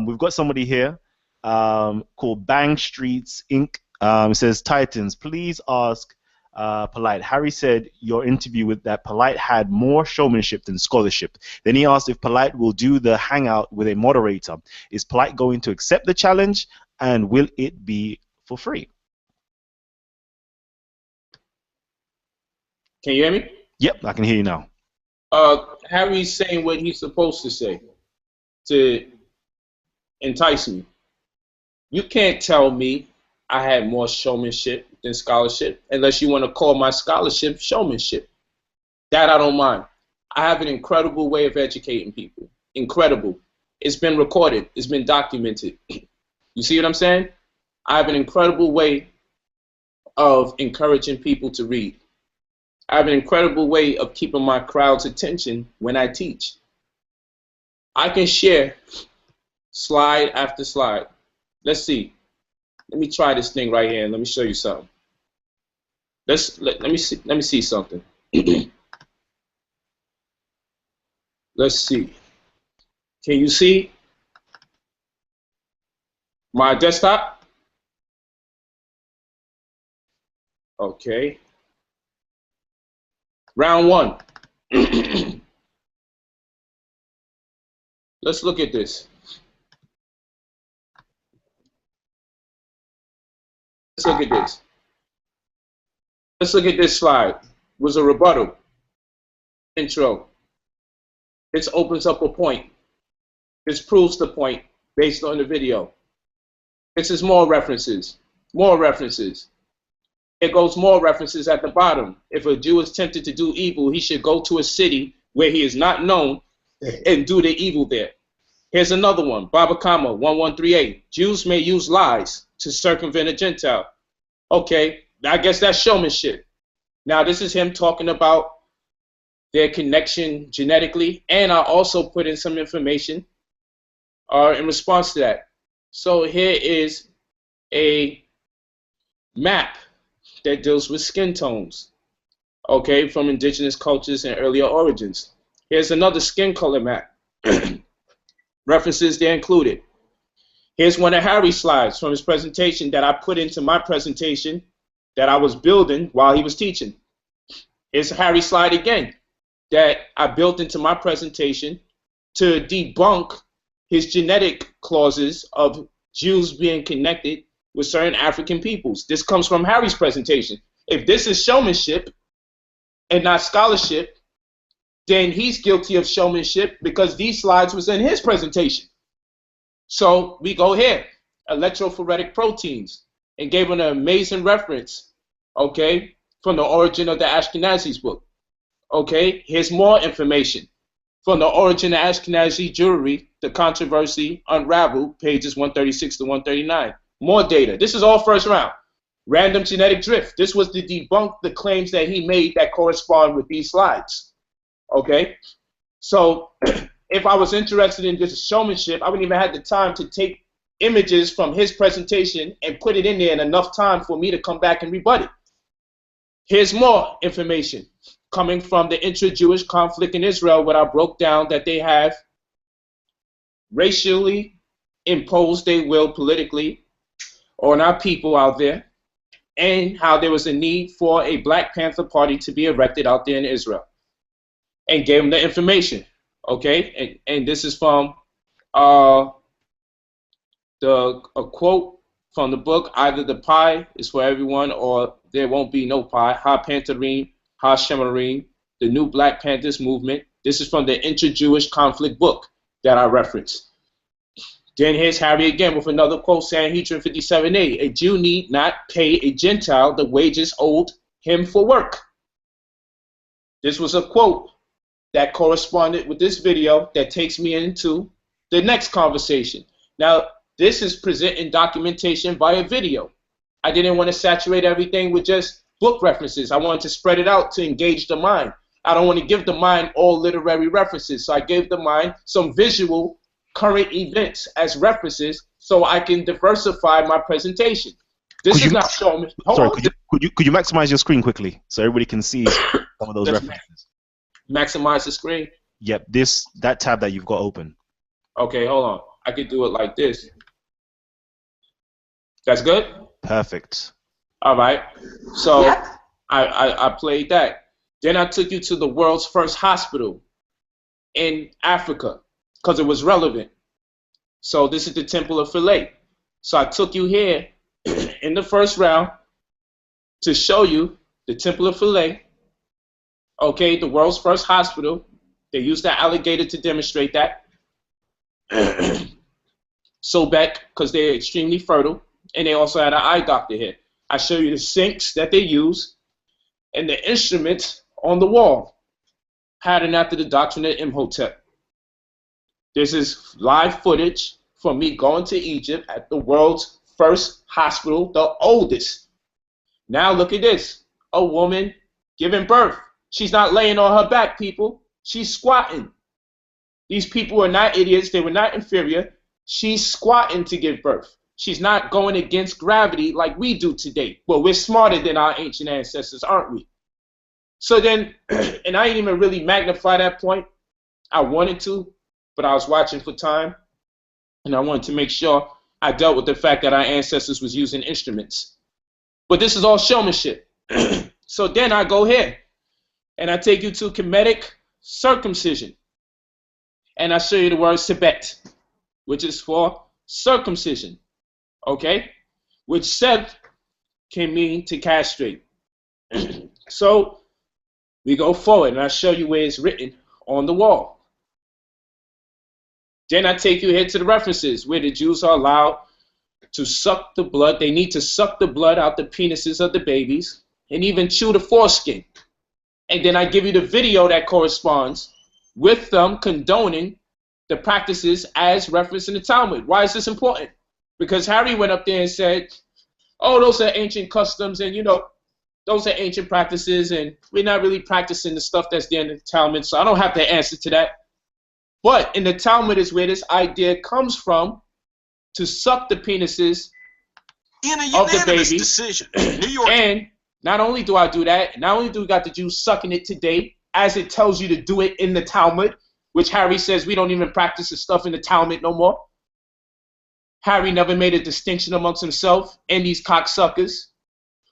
We've got somebody here called Bang Streets Inc. It says, Titans, please ask Polight. Harry said your interview with that Polight had more showmanship than scholarship. Then he asked if Polight will do the hangout with a moderator. Is Polight going to accept the challenge, and will it be for free? Can you hear me? Yep, I can hear you now. Harry's saying what he's supposed to say to entice me. You can't tell me I had more showmanship than scholarship unless you want to call my scholarship showmanship. That I don't mind. I have an incredible way of educating people. Incredible. It's been recorded. It's been documented. You see what I'm saying? I have an incredible way of encouraging people to read. I have an incredible way of keeping my crowd's attention when I teach. I can share slide after slide. Let's see. Let me try this thing right here and let me show you something. Let me see something. Let's see. Can you see my desktop? Okay. Round one. Let's look at this. Let's look at this. Let's look at this slide. It was a rebuttal. Intro. This opens up a point. This proves the point based on the video. This is more references. More references. It goes more references at the bottom. If a Jew is tempted to do evil, he should go to a city where he is not known and do the evil there. Here's another one, Baba Kama 1138. Jews may use lies to circumvent a Gentile. Okay, I guess that's showmanship. Now, this is him talking about their connection genetically, and I also put in some information in response to that. So here is a map that deals with skin tones, okay, from indigenous cultures and earlier origins. Here's another skin color map. References there included. Here's one of Harry's slides from his presentation that I put into my presentation that I was building while he was teaching. Here's Harry's slide again that I built into my presentation to debunk his genetic clauses of Jews being connected with certain African peoples. This comes from Harry's presentation. If this is showmanship and not scholarship, then he's guilty of showmanship because these slides was in his presentation. So we go here, electrophoretic proteins, and gave an amazing reference, okay, from the origin of the Ashkenazis book. Okay, here's more information from the origin of Ashkenazi Jewry, the controversy unraveled, pages 136 to 139. More data. This is all first round. Random genetic drift. This was to debunk the claims that he made that correspond with these slides. Okay, so if I was interested in this showmanship, I wouldn't even have the time to take images from his presentation and put it in there in enough time for me to come back and rebut it. Here's more information coming from the intra-Jewish conflict in Israel, where I broke down that they have racially imposed their will politically on our people out there, and how there was a need for a Black Panther Party to be erected out there in Israel, and gave them the information. Okay, and this is from a quote from the book, either the pie is for everyone or there won't be no pie, Ha Pantherim, Ha Shemarim, the New Black Panthers Movement. This is from the Inter-Jewish Conflict book that I referenced. Then here's Harry again with another quote, Sanhedrin 57a. A Jew need not pay a Gentile the wages owed him for work. This was a quote that corresponded with this video that takes me into the next conversation. Now, this is presenting documentation via video. I didn't want to saturate everything with just book references. I wanted to spread it out to engage the mind. I don't want to give the mind all literary references, so I gave the mind some visual current events as references so I can diversify my presentation. This is not showing me. Sorry, could you maximize your screen quickly so everybody can see some of those references? Maximize the screen? Yep, that tab that you've got open. Okay, hold on. I could do it like this. That's good? Perfect. All right. So I played that. Then I took you to the world's first hospital in Africa because it was relevant. So this is the Temple of Philae. So I took you here in the first round to show you the Temple of Philae. Okay, the world's first hospital. They used the alligator to demonstrate that. Sobek, because they're extremely fertile. And they also had an eye doctor here. I show you the sinks that they use and the instruments on the wall, patterned after the doctrine of Imhotep. This is live footage from me going to Egypt at the world's first hospital, the oldest. Now look at this. A woman giving birth. She's not laying on her back, people. She's squatting. These people are not idiots. They were not inferior. She's squatting to give birth. She's not going against gravity like we do today. Well, we're smarter than our ancient ancestors, aren't we? So then, and I didn't even really magnify that point. I wanted to, but I was watching for time. And I wanted to make sure I dealt with the fact that our ancestors was using instruments. But this is all showmanship. So then I go here. And I take you to Kemetic circumcision. And I show you the word sebet, which is for circumcision. Okay? Which seb can mean to castrate. So we go forward and I show you where it's written on the wall. Then I take you here to the references where the Jews are allowed to suck the blood. They need to suck the blood out the penises of the babies and even chew the foreskin. And then I give you the video that corresponds with them condoning the practices as referenced in the Talmud. Why is this important? Because Harry went up there and said, oh, those are ancient customs and, you know, those are ancient practices and we're not really practicing the stuff that's there in the Talmud, so I don't have the answer to that. But in the Talmud is where this idea comes from, to suck the penises in a of the baby. Decision. New York. And not only do I do that, not only do we got the Jews sucking it today, as it tells you to do it in the Talmud, which Harry says we don't even practice the stuff in the Talmud no more. Harry never made a distinction amongst himself and these cocksuckers.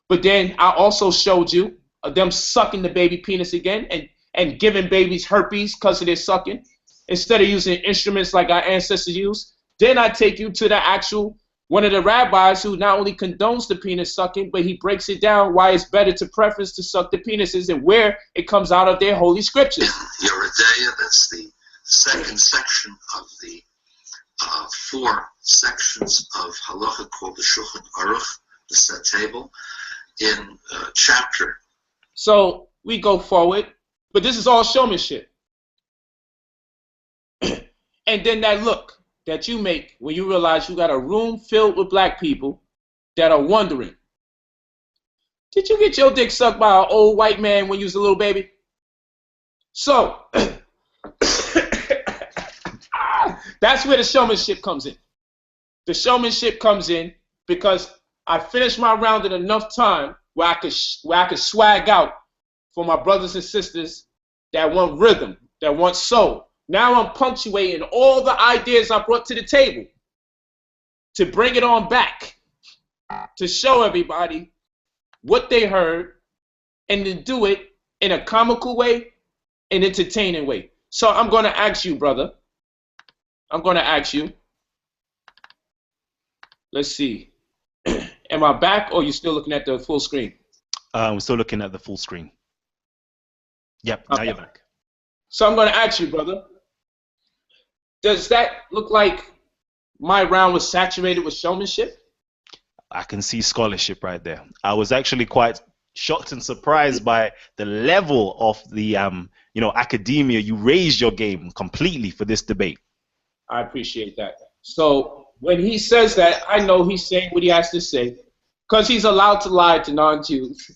But then I also showed you them sucking the baby penis again and giving babies herpes because of their sucking, instead of using instruments like our ancestors used. Then I take you to the actual, one of the rabbis who not only condones the penis sucking, but he breaks it down why it's better to preference to suck the penises and where it comes out of their holy scriptures. In Yeridea, that's the second section of the 4 sections of halacha called the Shulchan Aruch, the set table, in chapter. So we go forward, but this is all showmanship. And then that look that you make when you realize you got a room filled with black people that are wondering, did you get your dick sucked by an old white man when you was a little baby? So that's where the showmanship comes in. The showmanship comes in because I finished my round in enough time where I could swag out for my brothers and sisters that want rhythm, that want soul. Now I'm punctuating all the ideas I brought to the table to bring it on back, to show everybody what they heard and to do it in a comical way, an entertaining way. So I'm going to ask you, brother. I'm going to ask you. Let's see. Am I back or are you still looking at the full screen? We're still looking at the full screen. Yep, now you're back. So I'm going to ask you, brother. Does that look like my round was saturated with showmanship? I can see scholarship right there. I was actually quite shocked and surprised by the level of the academia. You raised your game completely for this debate. I appreciate that. So when he says that, I know he's saying what he has to say because he's allowed to lie to non-Jews.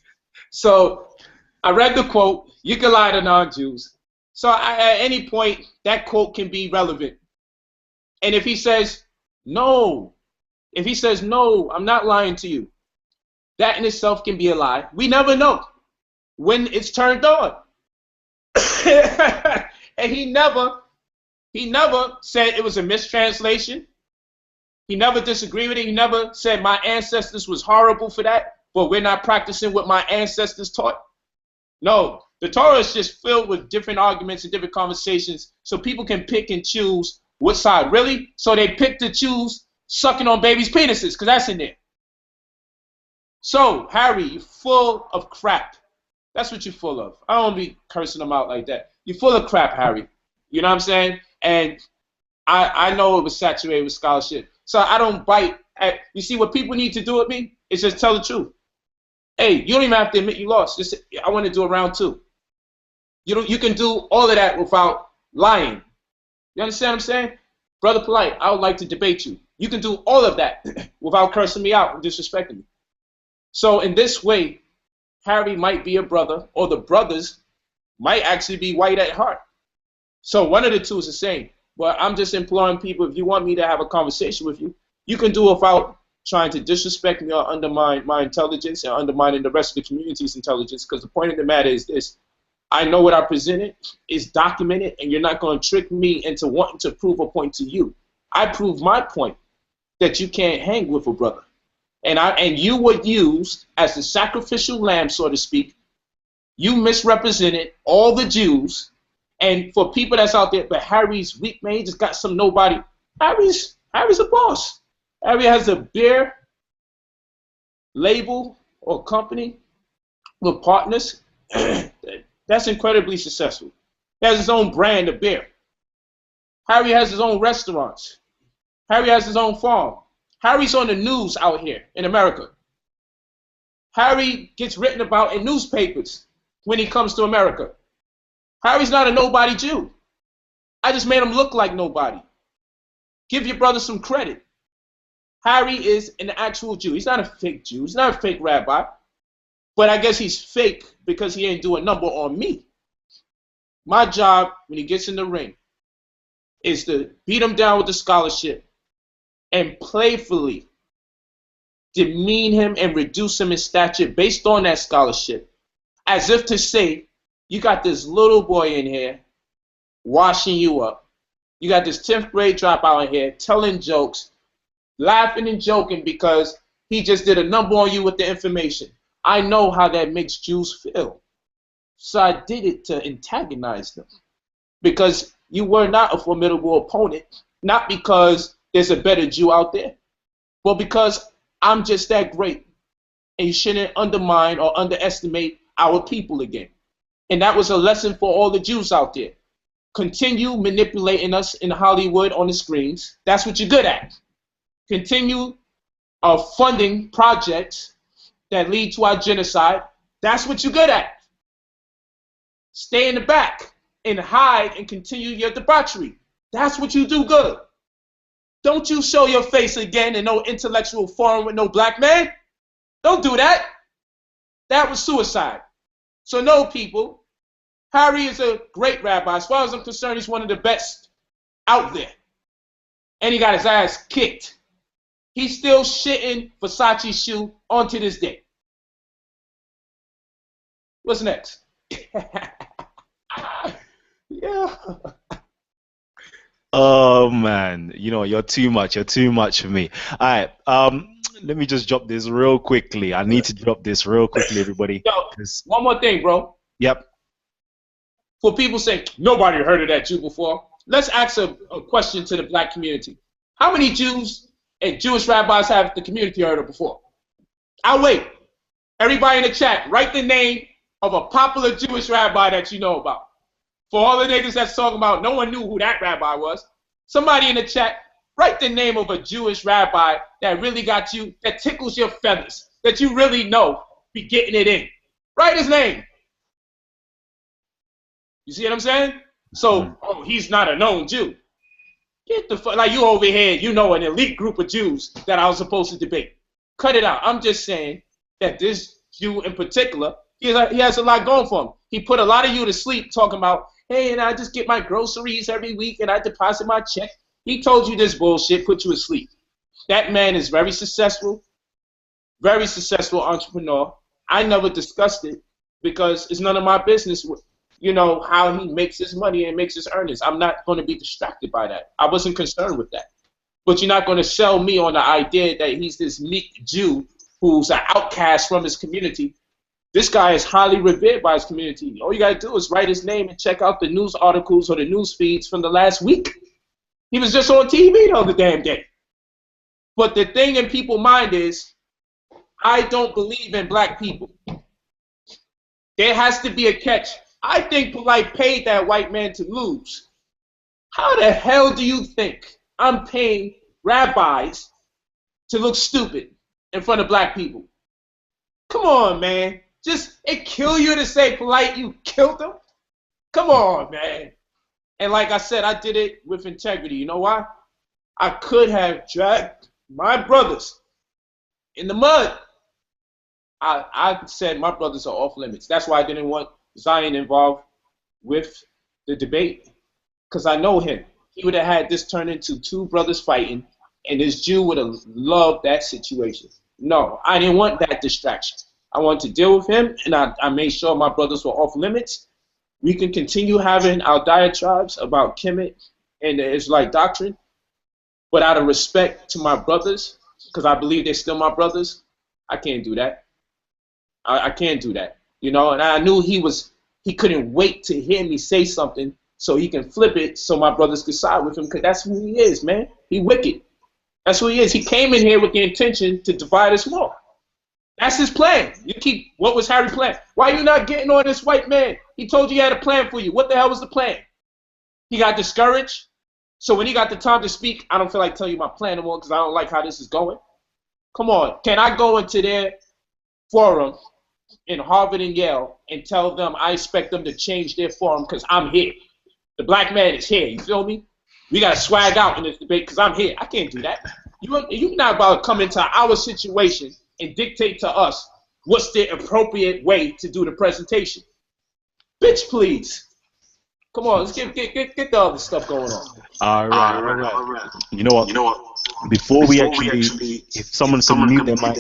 So I read the quote, you can lie to non-Jews. So at any point, that quote can be relevant. And if he says, no, I'm not lying to you, that in itself can be a lie. We never know when it's turned on. And he never said it was a mistranslation. He never disagreed with it. He never said my ancestors was horrible for that, but we're not practicing what my ancestors taught. No, the Torah is just filled with different arguments and different conversations so people can pick and choose what side. Really? So they pick to choose sucking on babies' penises because that's in there. So, Harry, you're full of crap. That's what you're full of. I don't want to be cursing them out like that. You're full of crap, Harry. You know what I'm saying? And I know it was saturated with scholarship. So I don't bite at, you see what people need to do with me is just tell the truth. Hey, you don't even have to admit you lost. Just, I want to do a round 2. You can do all of that without lying. You understand what I'm saying? Brother Polight, I would like to debate you. You can do all of that without cursing me out and disrespecting me. So in this way, Harry might be a brother, or the brothers might actually be white at heart. So one of the two is the same. But I'm just imploring people, if you want me to have a conversation with you, you can do it without trying to disrespect me or undermine my intelligence and undermining the rest of the community's intelligence. Because the point of the matter is this. I know what I presented is documented, and you're not going to trick me into wanting to prove a point to you. I proved my point that you can't hang with a brother. And you were used as the sacrificial lamb, so to speak. You misrepresented all the Jews. And for people that's out there, but Harry's weak, man, he just got some nobody. Harry's a boss. Harry has a beer label or company with partners that's incredibly successful. He has his own brand of beer. Harry has his own restaurants. Harry has his own farm. Harry's on the news out here in America. Harry gets written about in newspapers when he comes to America. Harry's not a nobody Jew. I just made him look like nobody. Give your brother some credit. Harry is an actual Jew. He's not a fake Jew. He's not a fake rabbi. But I guess he's fake because he ain't do a number on me. My job when he gets in the ring is to beat him down with the scholarship and playfully demean him and reduce him in stature based on that scholarship. As if to say, you got this little boy in here washing you up. You got this 10th grade dropout in here telling jokes, laughing and joking because he just did a number on you with the information. I know how that makes Jews feel. So I did it to antagonize them. Because you were not a formidable opponent. Not because there's a better Jew out there. But because I'm just that great. And you shouldn't undermine or underestimate our people again. And that was a lesson for all the Jews out there. Continue manipulating us in Hollywood on the screens. That's what you're good at. Continue funding projects that lead to our genocide. That's what you're good at. Stay in the back and hide and continue your debauchery. That's what you do good. Don't you show your face again in no intellectual forum with no black man. Don't do that. That was suicide. So no, people, Harry is a great rabbi. As far as I'm concerned, he's one of the best out there. And he got his ass kicked. He's still shitting Versace shoe onto this day. What's next? Yeah. Oh man, you know, you're too much. You're too much for me. All right. Let me just drop this real quickly. I need to drop this real quickly, everybody. Yo, one more thing, bro. Yep. For people saying nobody heard of that Jew before, let's ask a question to the black community. How many Jews and Jewish rabbis have the community heard of before? I'll wait. Everybody in the chat, write the name of a popular Jewish rabbi that you know about. For all the niggas that's talking about, no one knew who that rabbi was. Somebody in the chat, write the name of a Jewish rabbi that really got you, that tickles your feathers, that you really know be getting it in. Write his name. You see what I'm saying? So, oh, he's not a known Jew. Get the fuck, like you over here, you know an elite group of Jews that I was supposed to debate. Cut it out. I'm just saying that this Jew in particular, he has a lot going for him. He put a lot of you to sleep talking about, hey, and I just get my groceries every week and I deposit my check. He told you this bullshit, put you asleep. That man is very successful entrepreneur. I never discussed it because it's none of my business, you know, how he makes his money and makes his earnings. I'm not going to be distracted by that. I wasn't concerned with that. But you're not going to sell me on the idea that he's this meek Jew who's an outcast from his community. This guy is highly revered by his community. All you got to do is write his name and check out the news articles or the news feeds from the last week. He was just on TV the other damn day. But the thing in people's mind is, I don't believe in black people. There has to be a catch. I think Polight paid that white man to lose. How the hell do you think I'm paying rabbis to look stupid in front of black people? Come on, man. Just, it kill you to say Polight, you killed him? Come on, man. And like I said, I did it with integrity. You know why? I could have dragged my brothers in the mud. I said my brothers are off limits. That's why I didn't want Zion involved with the debate. Because I know him. He would have had this turn into two brothers fighting, and this Jew would have loved that situation. No, I didn't want that distraction. I wanted to deal with him, and I made sure my brothers were off limits. We can continue having our diatribes about Kemetic and the Israelite doctrine, but out of respect to my brothers, because I believe they're still my brothers, I can't do that. I can't do that, you know. And I knew he couldn't wait to hear me say something so he can flip it so my brothers could side with him, because that's who he is, man. He wicked. That's who he is. He came in here with the intention to divide us more. That's his plan. What was Harry's plan? Why are you not getting on this white man? He told you he had a plan for you. What the hell was the plan? He got discouraged, So when he got the time to speak, I don't feel like telling you my plan anymore because I don't like how this is going. Come on, can I go into their forum in Harvard and Yale and tell them I expect them to change their forum because I'm here? The black man is here, you feel me? We got to swag out in this debate because I'm here. I can't do that. You're not about to come into our situation and dictate to us what's the appropriate way to do the presentation. Bitch, please. Come on, let's get the other stuff going on. All right. You know what? Before we actually, if someone can mute their mic,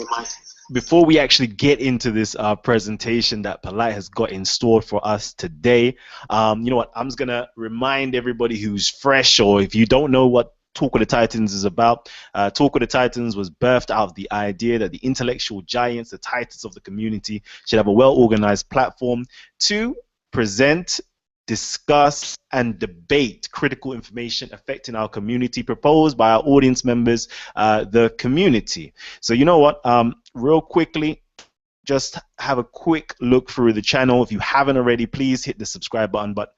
before we actually get into this presentation that Polight has got in store for us today, you know what? I'm just gonna remind everybody who's fresh, or if you don't know what Talk with the Titans is about. Talk with the Titans was birthed out of the idea that the intellectual giants, the titans of the community, should have a well-organized platform to present, discuss, and debate critical information affecting our community proposed by our audience members, the community. So you know what, real quickly, just have a quick look through the channel. If you haven't already, please hit the subscribe button. But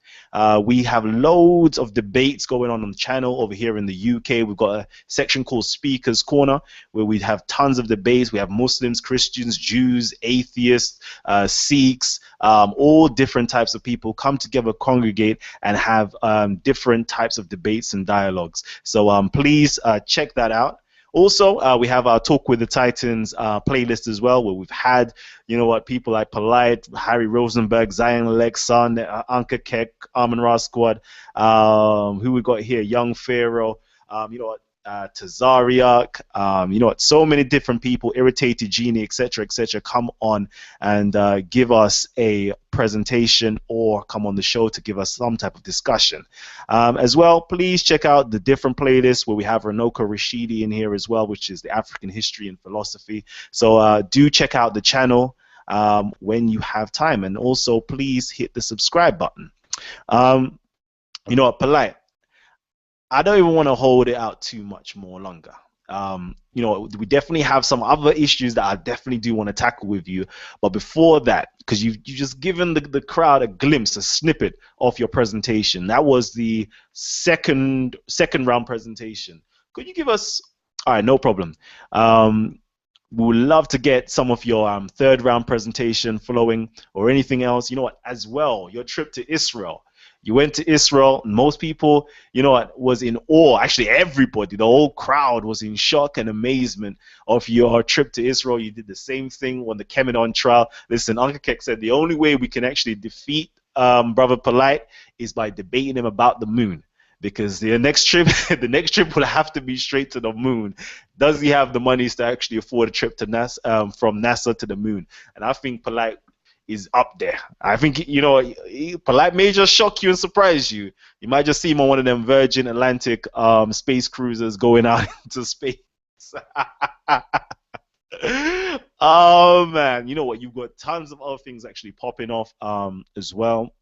we have loads of debates going on the channel over here in the UK. We've got a section called Speakers Corner where we have tons of debates. We have Muslims, Christians, Jews, atheists, Sikhs, all different types of people come together, congregate, and have different types of debates and dialogues. So please check that out. Also, we have our Talk with the Titans playlist as well, where we've had, you know what, people like Polight, Harry Rozenberg, Zion, Lexx, ARCANA, Armin Ra Squad, who we got here, Young Pharaoh, you know what, Tazaria, you know what, so many different people, Irritated Genie, etc., come on and give us a presentation or come on the show to give us some type of discussion. As well, please check out the different playlists where we have Ranoko Rashidi in here as well, which is the African history and philosophy. So do check out the channel when you have time, and also please hit the subscribe button. You know what, Polight, I don't even want to hold it out too much more longer. You know, we definitely have some other issues that I definitely do want to tackle with you. But before that, because you just given the crowd a glimpse, a snippet of your presentation. That was the second round presentation. Could you give us? All right, no problem. We would love to get some of your third round presentation following, or anything else. You know what? As well, your trip to Israel. You went to Israel. Most people, you know what, was in awe. Actually, everybody, the whole crowd was in shock and amazement of your trip to Israel. You did the same thing on the Kemetic trial. Listen, Uncle Kek said the only way we can actually defeat Brother Polight is by debating him about the moon. Because the next trip, will have to be straight to the moon. Does he have the monies to actually afford a trip to NASA, from NASA to the moon? And I think Polight is up there. I think, you know, Polight may just shock you and surprise you. You might just see him on one of them Virgin Atlantic space cruisers going out into space. Oh man, you know what? You've got tons of other things actually popping off as well.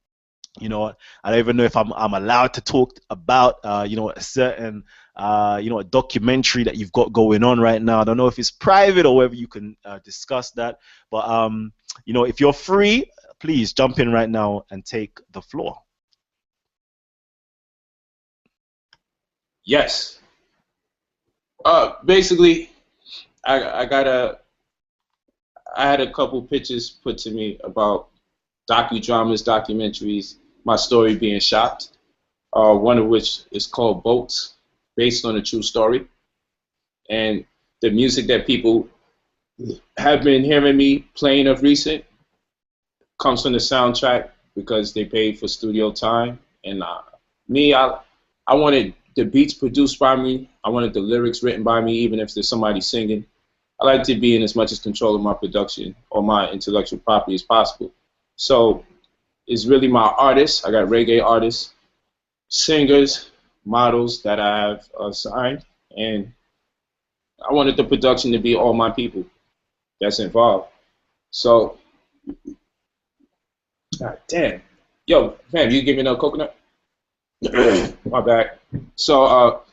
You know what? I don't even know if I'm allowed to talk about you know, a certain you know, a documentary that you've got going on right now. I don't know if it's private or whether you can discuss that. But you know, if you're free, please jump in right now and take the floor. Yes. Basically, I had a couple pitches put to me about docudramas, documentaries, my story being shot. One of which is called Boats, based on a true story. And the music that people have been hearing me playing of recent comes from the soundtrack because they paid for studio time. And I wanted the beats produced by me. I wanted the lyrics written by me, even if there's somebody singing. I like to be in as much as control of my production or my intellectual property as possible. So it's really my artists. I got reggae artists, singers, models that I have signed, and I wanted the production to be all my people that's involved. So, God damn. Yo, fam, you give me no coconut? My bad. So,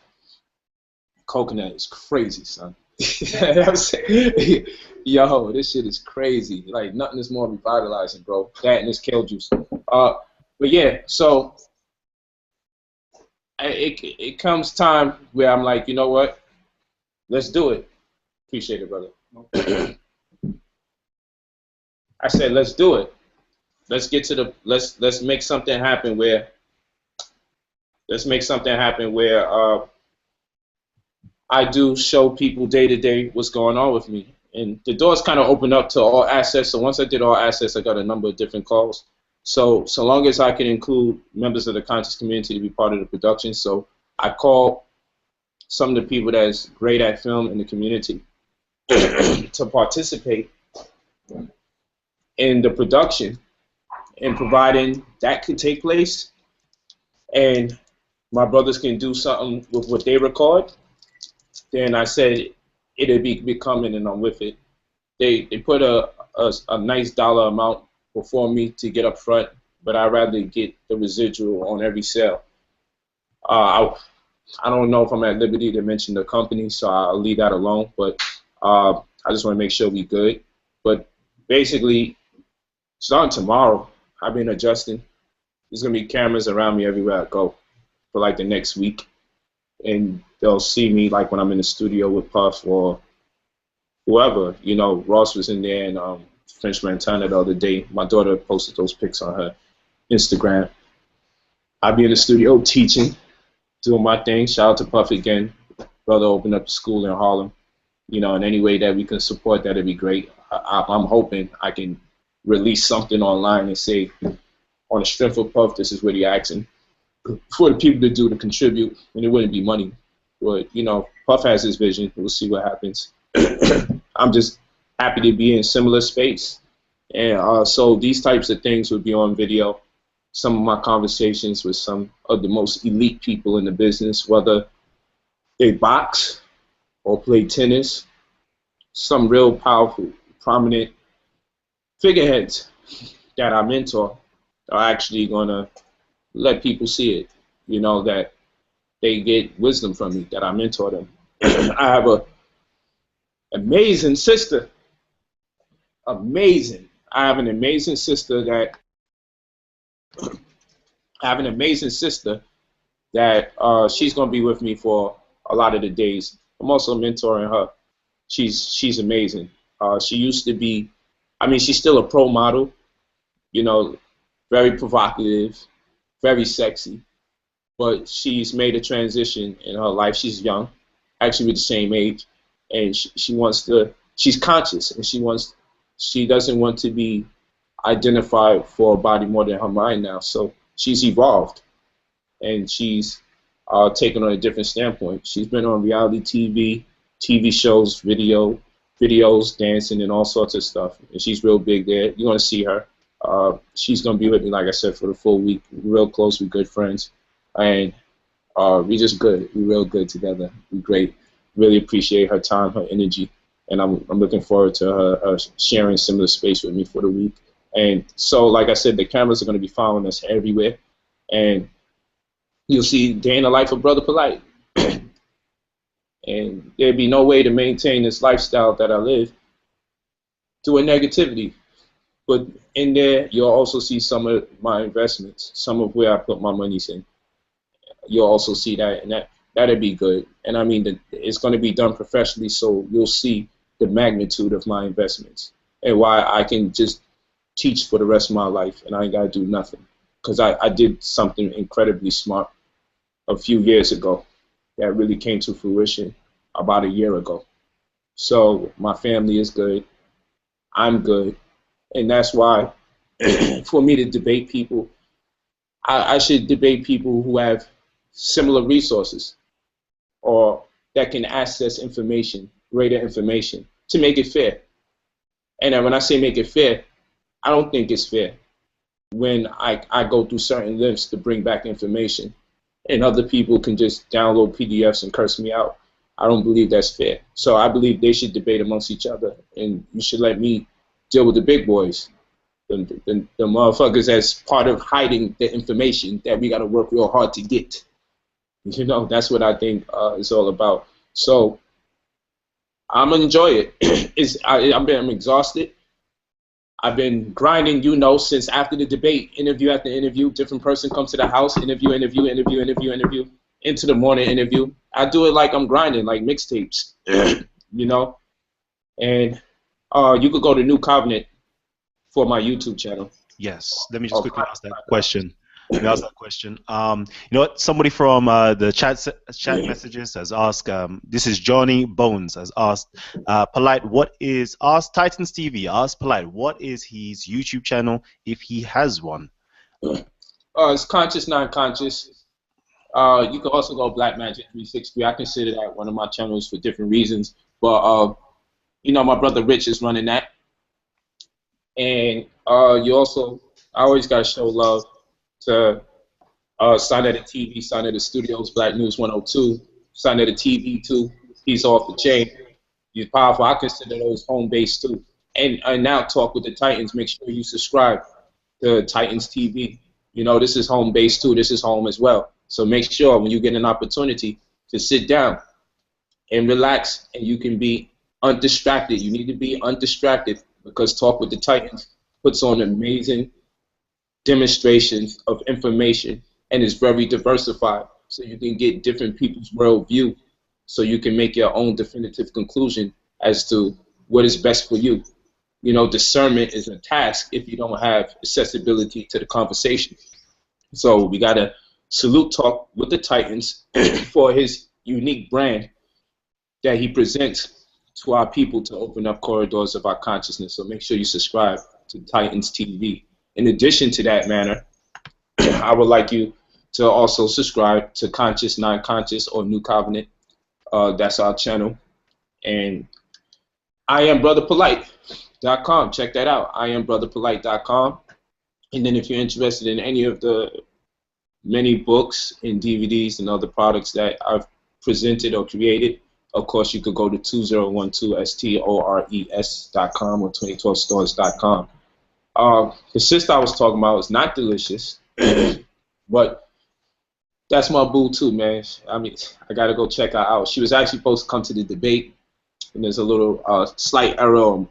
coconut is crazy, son. I'm saying, yo, this shit is crazy. Like, nothing is more revitalizing, bro. That and this kale juice. But yeah, so it comes time where I'm like, you know what? Let's do it. Appreciate it, brother. I said, let's do it. Let's get to the let's make something happen where I do show people day to day what's going on with me. And the doors kind of open up to all access. So once I did all access, I got a number of different calls. So long as I can include members of the conscious community to be part of the production. So I call some of the people that's great at film in the community to participate in the production and providing that could take place and my brothers can do something with what they record, then I said it'll be coming and I'm with it. They put a nice dollar amount before me to get up front, but I'd rather get the residual on every sale. I don't know if I'm at liberty to mention the company, so I'll leave that alone, but I just want to make sure we good. But basically, starting tomorrow, I've been adjusting. There's going to be cameras around me everywhere I go for like the next week. And they'll see me like when I'm in the studio with Puff or whoever. You know, Ross was in there and French Montana the other day. My daughter posted those pics on her Instagram. I'll be in the studio teaching, doing my thing. Shout out to Puff again. Brother opened up a school in Harlem. You know, in any way that we can support that, it'd be great. I'm hoping I can release something online and say, on the strength of Puff, this is what he asking for the people to do to contribute, and it wouldn't be money. But, you know, Puff has his vision. We'll see what happens. I'm just happy to be in similar space. And so these types of things would be on video. Some of my conversations with some of the most elite people in the business, whether they box or play tennis, some real powerful, prominent figureheads that I mentor are actually going to let people see it, you know, that they get wisdom from me, that I mentor them. I have an amazing sister. Amazing. I have an amazing sister that she's going to be with me for a lot of the days. I'm also mentoring her. She's amazing. She used to be, I mean, she's still a pro model, you know, very provocative, very sexy, but she's made a transition in her life. She's young, actually we're the same age, and she wants to, she's conscious, and she doesn't want to be identified for a body more than her mind now. So she's evolved, and she's taken on a different standpoint. She's been on reality TV shows, videos, dancing, and all sorts of stuff, and she's real big there. You're going to see her. She's going to be with me, like I said, for the full week. We're real close. We're good friends. And we just good. We're real good together. We're great. Really appreciate her time, her energy. And I'm looking forward to her sharing similar space with me for the week. And so, like I said, the cameras are going to be following us everywhere. And you'll see day in the life of Brother Polight. And there'd be no way to maintain this lifestyle that I live doing negativity. But in there, you'll also see some of my investments, some of where I put my monies in. You'll also see that, and that'd be good. And I mean, it's going to be done professionally, so you'll see the magnitude of my investments and why I can just teach for the rest of my life, and I ain't got to do nothing. Because I did something incredibly smart a few years ago that really came to fruition about a year ago. So my family is good. I'm good. And that's why, for me to debate people, I should debate people who have similar resources or that can access information, greater information, to make it fair. And when I say make it fair, I don't think it's fair when I go through certain lengths to bring back information and other people can just download PDFs and curse me out. I don't believe that's fair. So I believe they should debate amongst each other, and you should let me deal with the big boys, the motherfuckers that's part of hiding the information that we got to work real hard to get. You know, that's what I think it's all about. So I'm gonna enjoy it. I'm exhausted. I've been grinding, you know, since after the debate, interview after interview. Different person comes to the house, interview. into the morning interview. I do it like I'm grinding, like mixtapes, you know. And you could go to New Covenant for my YouTube channel. Yes. Let me just quickly ask that question. Let me ask that question. You know what? Somebody from the chat messages has asked. This is Johnny Bones has asked. Polight, what is ask Titans TV? Ask Polight, what is his YouTube channel if he has one? It's conscious, non-conscious. You can also go Black Magic 360. I consider that one of my channels for different reasons. But you know, my brother Rich is running that. And you also, I always gotta show love to Sign of the TV, Sign of the Studios, Black News 102, Sign of the TV too. He's off the chain. He's powerful. I consider those home base too. And now Talk with the Titans. Make sure you subscribe to Titans TV. You know, this is home base too. This is home as well. So make sure when you get an opportunity to sit down and relax, and you can be undistracted. You need to be undistracted because Talk with the Titans puts on amazing demonstrations of information and is very diversified, so you can get different people's worldview, so you can make your own definitive conclusion as to what is best for you. You know, discernment is a task if you don't have accessibility to the conversation. So we gotta salute Talk with the Titans for his unique brand that he presents to our people to open up corridors of our consciousness. So make sure you subscribe to Titans TV. In addition to that manner, I would like you to also subscribe to Conscious, Non-Conscious, or New Covenant. That's our channel. And IamBrotherPolight.com. Check that out. IamBrotherPolight.com. And then if you're interested in any of the many books and DVDs and other products that I've presented or created, of course, you could go to 2012stores.com or 2012stores.com. The sister I was talking about is not delicious, but that's my boo too, man. I mean, I gotta go check her out. She was actually supposed to come to the debate, and there's a little slight error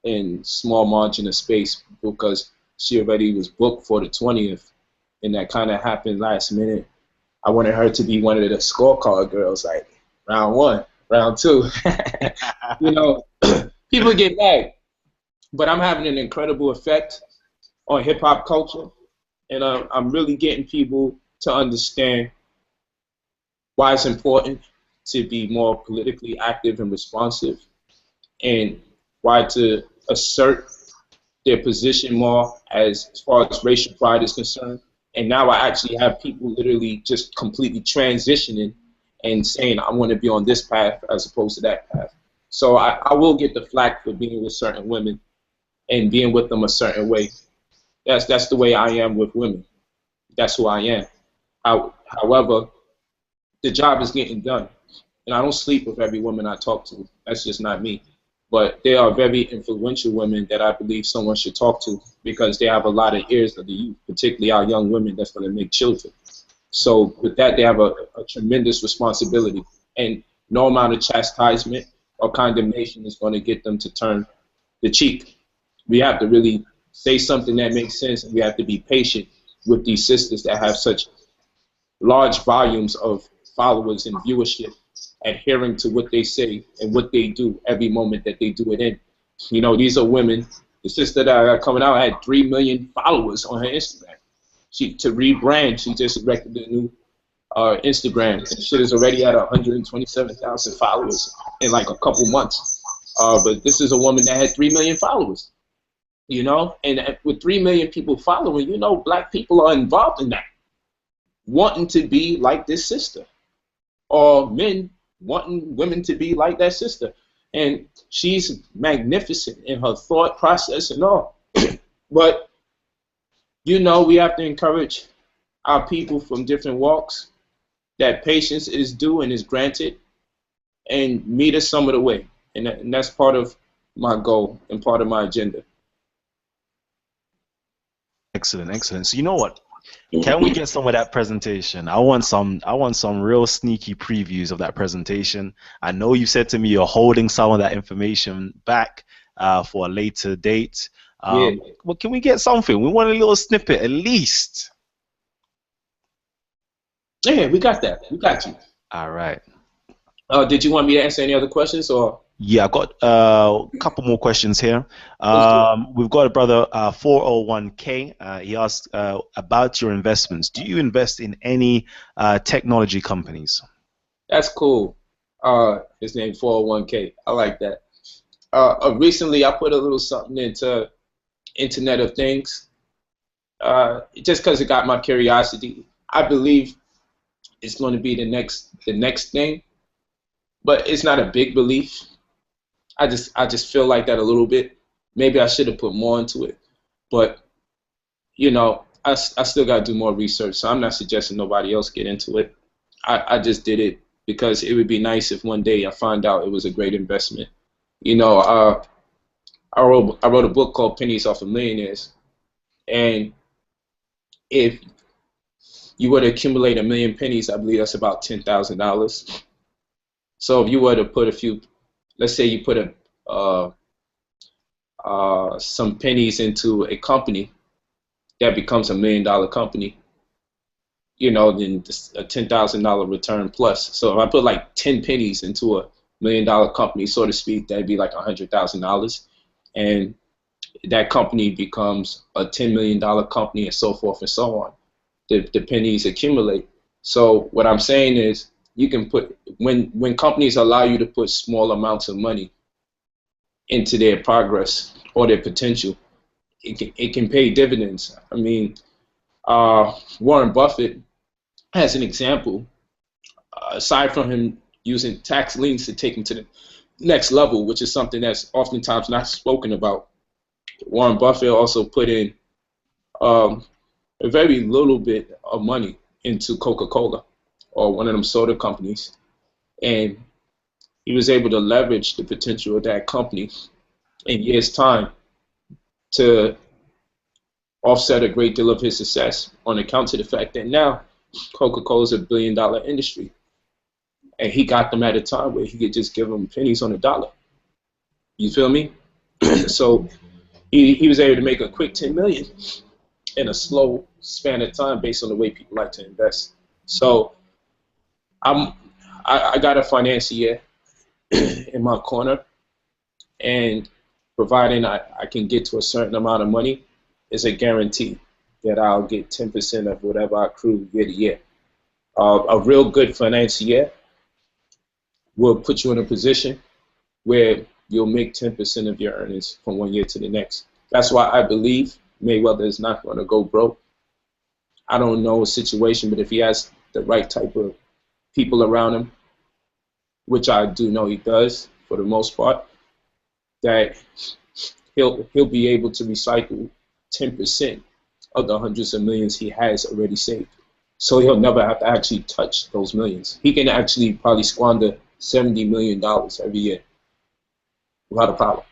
in small margin of space because she already was booked for the 20th, and that kind of happened last minute. I wanted her to be one of the scorecard girls, like round one, round two. You know, people get mad. But I'm having an incredible effect on hip-hop culture, and I'm really getting people to understand why it's important to be more politically active and responsive, and why to assert their position more as far as racial pride is concerned. And now I actually have people literally just completely transitioning and saying, I want to be on this path as opposed to that path. So I will get the flack for being with certain women and being with them a certain way. That's the way I am with women. That's who I am. However, the job is getting done. And I don't sleep with every woman I talk to. That's just not me. But there are very influential women that I believe someone should talk to because they have a lot of ears of the youth, particularly our young women that's going to make children. So with that, they have a tremendous responsibility. And no amount of chastisement or condemnation is going to get them to turn the cheek. We have to really say something that makes sense, and we have to be patient with these sisters that have such large volumes of followers and viewership, adhering to what they say and what they do every moment that they do it in. You know, these are women. The sister that are coming out had 3 million followers on her Instagram. To rebrand, she just erected a new Instagram. And shit is already at 127,000 followers in like a couple months. But this is a woman that had 3 million followers. You know, and with 3 million people following, you know, black people are involved in that, wanting to be like this sister, or men wanting women to be like that sister. And she's magnificent in her thought process and all. But, you know, we have to encourage our people from different walks that patience is due and is granted, and meet us some of the way. And that's part of my goal and part of my agenda. Excellent, excellent. So you know what? Can we get some of that presentation? I want some real sneaky previews of that presentation. I know you said to me you're holding some of that information back for a later date. Yeah. Well, can we get something? We want a little snippet at least. Yeah, we got that. We got you. All right. Did you want me to answer any other questions or Yeah, I've got a couple more questions here. let's do it? We've got a brother, 401k. He asked about your investments. Do you invest in any technology companies? That's cool. His name 401k. I like that. Recently, I put a little something into Internet of Things, just because it got my curiosity. I believe it's going to be the next thing, but it's not a big belief. I just feel like that a little bit. Maybe I should have put more into it, but I still got to do more research. So I'm not suggesting nobody else get into it. I just did it because it would be nice if one day I find out it was a great investment. You know, I wrote a book called Pennies Off of Millionaires, and if you were to accumulate 1,000,000 pennies, I believe that's about $10,000. So if you were to put a few, let's say you put some pennies into a company that becomes $1,000,000 company, then just a $10,000 return plus. So if I put like 10 pennies into a $1,000,000 company, so to speak, that'd be like $100,000, and that company becomes a $10 million company, and so forth and so on. The pennies accumulate. So what I'm saying is, you can put when companies allow you to put small amounts of money into their progress or their potential, it can pay dividends. I mean, Warren Buffett, as an example, aside from him using tax liens to take him to the next level, which is something that's oftentimes not spoken about, Warren Buffett also put in a very little bit of money into Coca-Cola or one of them soda companies, and he was able to leverage the potential of that company in years' time to offset a great deal of his success on account of the fact that now Coca-Cola is $1 billion industry, and he got them at a time where he could just give them pennies on a dollar. You feel me? So he was able to make a quick 10 million in a slow span of time based on the way people like to invest. So I got a financier in my corner, and providing I can get to a certain amount of money, is a guarantee that I'll get 10% of whatever I accrue year to year. A real good financier will put you in a position where you'll make 10% of your earnings from one year to the next. That's why I believe Mayweather is not going to go broke. I don't know a situation, but if he has the right type of people around him, which I do know he does for the most part, that he'll be able to recycle 10% of the hundreds of millions he has already saved. So he'll never have to actually touch those millions. He can actually probably squander $70 million every year without a problem.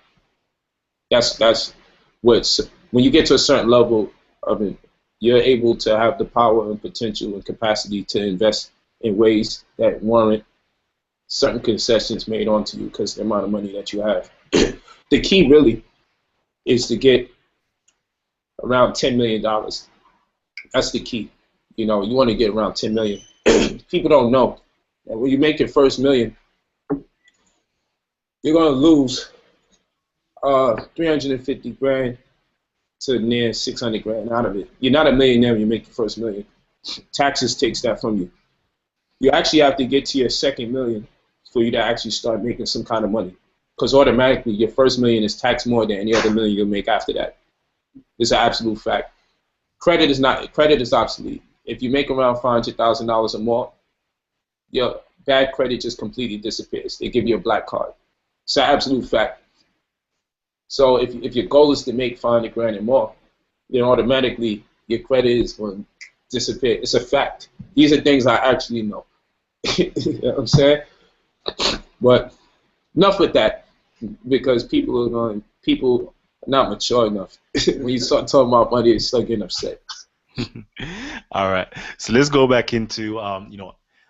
That's what's when you get to a certain level of it, you're able to have the power and potential and capacity to invest in ways that warrant certain concessions made onto you because of the amount of money that you have. The key really is to get around $10 million. That's the key. You want to get around 10 million. People don't know that when you make your first million, you're going to lose 350 grand to near 600 grand out of it. You're not a millionaire when you make your first million. Taxes takes that from you. You actually have to get to your second million for you to actually start making some kind of money, because automatically your first million is taxed more than any other million you'll make after that. It's an absolute fact. Credit is obsolete. If you make around $500,000 or more, your bad credit just completely disappears. They give you a black card. It's an absolute fact. So if your goal is to make 500 grand and more, then automatically your credit is going to disappear. It's a fact. These are things I actually know. You know what I'm saying? But enough with that, because people are not mature enough. When you start talking about money, they start getting upset. All right. So let's go back into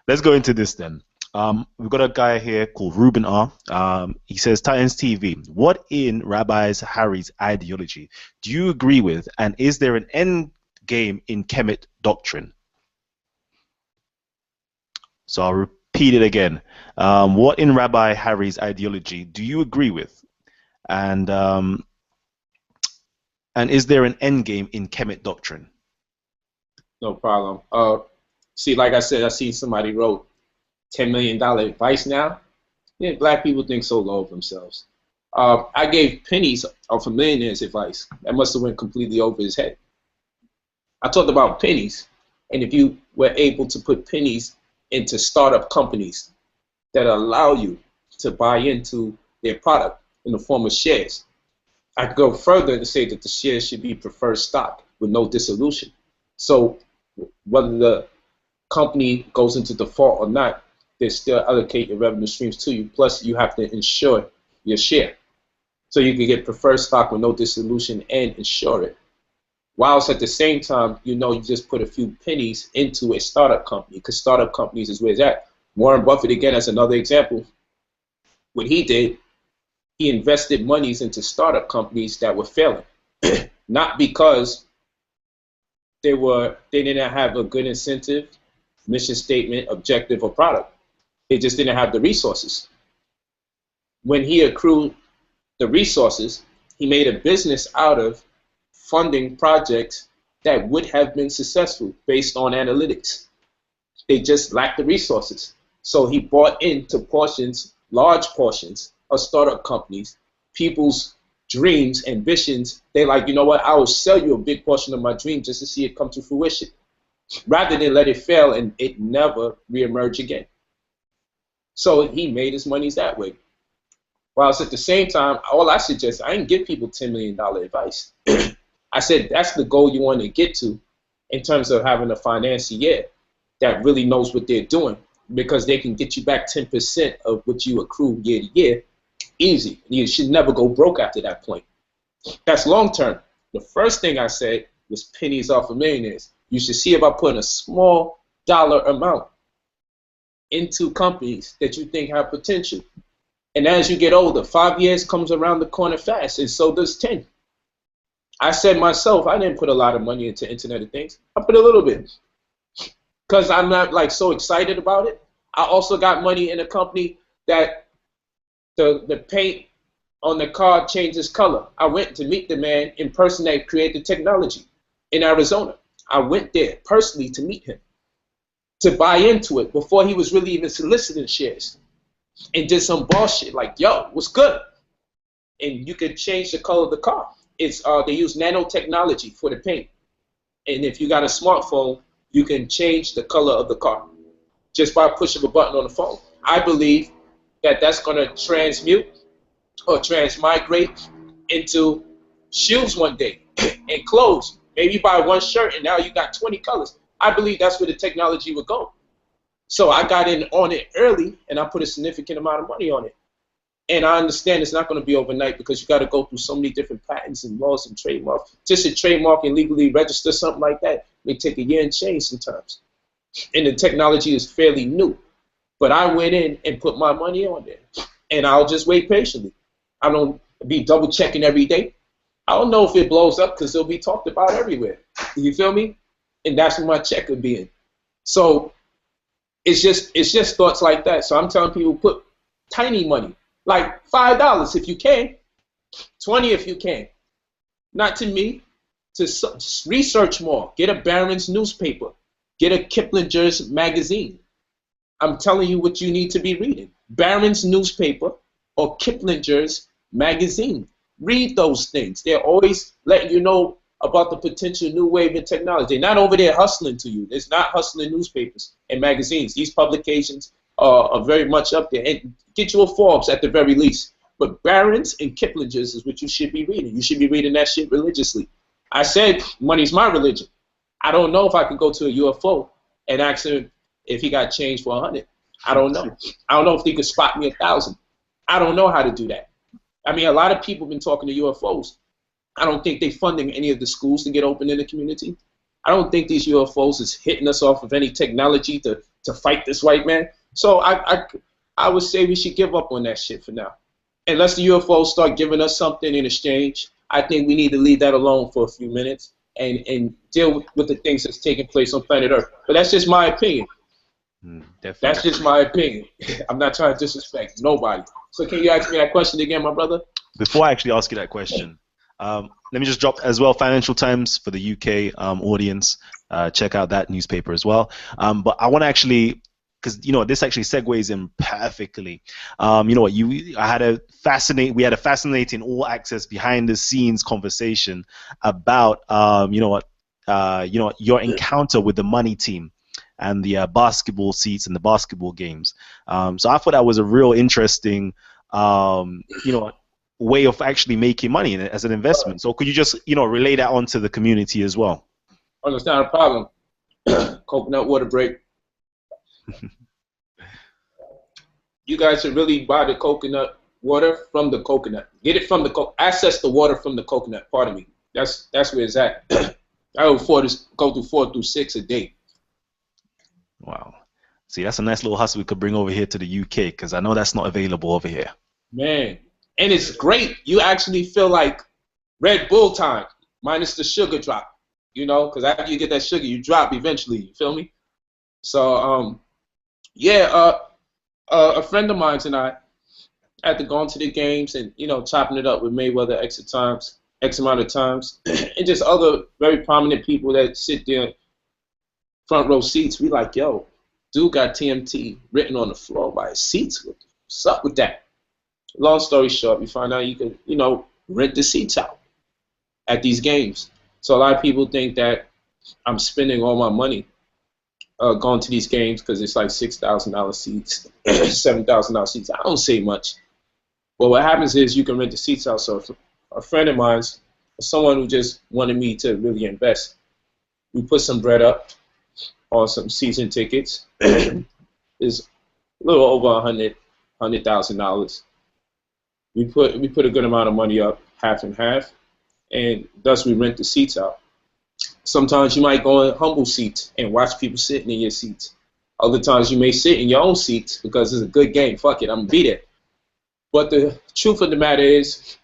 let's go into this then. We've got a guy here called Ruben R. He says, Titans TV, what in Rabbi Harry's ideology do you agree with, and is there an end game in Kemet doctrine? So I'll repeat it again. What in Rabbi Harry's ideology do you agree with? And is there an end game in Kemet doctrine? No problem. See, like I said, I seen somebody wrote $10 million advice now. Yeah, black people think so low of themselves. I gave pennies of a millionaire's advice. That must have went completely over his head. I talked about pennies, and if you were able to put pennies into startup companies that allow you to buy into their product in the form of shares, I could go further to say that the shares should be preferred stock with no dissolution. So whether the company goes into default or not, they still allocate your revenue streams to you. Plus, you have to insure your share. So you can get preferred stock with no dissolution and insure it. Whilst at the same time, you know, you just put a few pennies into a startup company, because startup companies is where it's at. Warren Buffett, again, as another example, what he did, he invested monies into startup companies that were failing, not because they didn't have a good incentive, mission statement, objective, or product. They just didn't have the resources. When he accrued the resources, he made a business out of funding projects that would have been successful based on analytics. They just lacked the resources. So he bought into portions, large portions of startup companies, people's dreams, ambitions. They like, you know what, I will sell you a big portion of my dream just to see it come to fruition, rather than let it fail and it never reemerge again. So he made his monies that way. Whilst at the same time, all I suggest, I didn't give people $10 million advice. I said that's the goal you want to get to in terms of having a financier that really knows what they're doing, because they can get you back 10% of what you accrue year to year easy. You should never go broke after that point. That's long term. The first thing I said was pennies off of millionaires. You should see about putting a small dollar amount into companies that you think have potential. And as you get older, 5 years comes around the corner fast, and so does 10. I said myself, I didn't put a lot of money into Internet of Things. I put a little bit because I'm not like so excited about it. I also got money in a company that the paint on the car changes color. I went to meet the man in person that created the technology in Arizona. I went there personally to meet him, to buy into it before he was really even soliciting shares, and did some bullshit like, yo, what's good? And you can change the color of the car. It's they use nanotechnology for the paint. And if you got a smartphone, you can change the color of the car just by pushing a button on the phone. I believe that that's going to transmute or transmigrate into shoes one day and clothes. Maybe you buy one shirt and now you got 20 colors. I believe that's where the technology would go. So I got in on it early, and I put a significant amount of money on it. And I understand it's not going to be overnight, because you got to go through so many different patents and laws and trademarks. Just to trademark and legally register something like that may take a year and change sometimes. And the technology is fairly new. But I went in and put my money on there, and I'll just wait patiently. I don't be double checking every day. I don't know if it blows up, because it'll be talked about everywhere. You feel me? And that's where my check would be in. So it's just thoughts like that. So I'm telling people, put tiny money, like $5 if you can, 20 if you can. Not to me, to research more. Get a Barron's newspaper. Get a Kiplinger's magazine. I'm telling you what you need to be reading. Barron's newspaper or Kiplinger's magazine. Read those things. They're always letting you know about the potential new wave in technology. They're not over there hustling to you. It's not hustling newspapers and magazines. These publications are very much up there. And get you a Forbes at the very least. But Barron's and Kiplinger's is what you should be reading. You should be reading that shit religiously. I said money's my religion. I don't know if I could go to a UFO and ask him if he got changed for 100. I don't know. I don't know if he could spot me 1,000. I don't know how to do that. I mean, a lot of people have been talking to UFOs. I don't think they're funding any of the schools to get open in the community. I don't think these UFOs is hitting us off of any technology to fight this white man. So I would say we should give up on that shit for now. Unless the UFOs start giving us something in exchange, I think we need to leave that alone for a few minutes and deal with the things that's taking place on planet Earth. But that's just my opinion. Definitely. That's just my opinion. I'm not trying to disrespect nobody. So can you ask me that question again, my brother? Before I actually ask you that question, let me just drop as well Financial Times for the UK audience. Check out that newspaper as well. But I want to actually, because this actually segues in perfectly. You know what? We had a fascinating all access behind the scenes conversation about your encounter with the money team and the basketball seats and the basketball games. So I thought that was a real interesting way of actually making money in it as an investment. So could you just relay that onto the community as well? Oh, that's not a problem. Coconut water break. You guys should really buy the coconut water from the coconut. Get it from the access the water from the coconut. Pardon me. That's where it's at. I would go through 4 through 6 a day. Wow. See, that's a nice little hustle we could bring over here to the UK, because I know that's not available over here. Man, and it's great. You actually feel like Red Bull time, minus the sugar drop. Because after you get that sugar, you drop eventually. You feel me? So, a friend of mine and I had to go into the games and chopping it up with Mayweather X amount of times, and just other very prominent people that sit there, front row seats. We like, yo, dude got TMT written on the floor by his seats. What's up with that? Long story short, we find out you can, rent the seats out at these games. So a lot of people think that I'm spending all my money going to these games because it's like $6,000 seats, $7,000 seats. I don't say much. But what happens is you can rent the seats out. So if a friend of mine, someone who just wanted me to really invest, we put some bread up on some season tickets. It's a little over $100,000. We put a good amount of money up, half and half, and thus we rent the seats out. Sometimes you might go in humble seats and watch people sitting in your seats. Other times you may sit in your own seats because it's a good game. Fuck it, I'm gonna be there. But the truth of the matter is,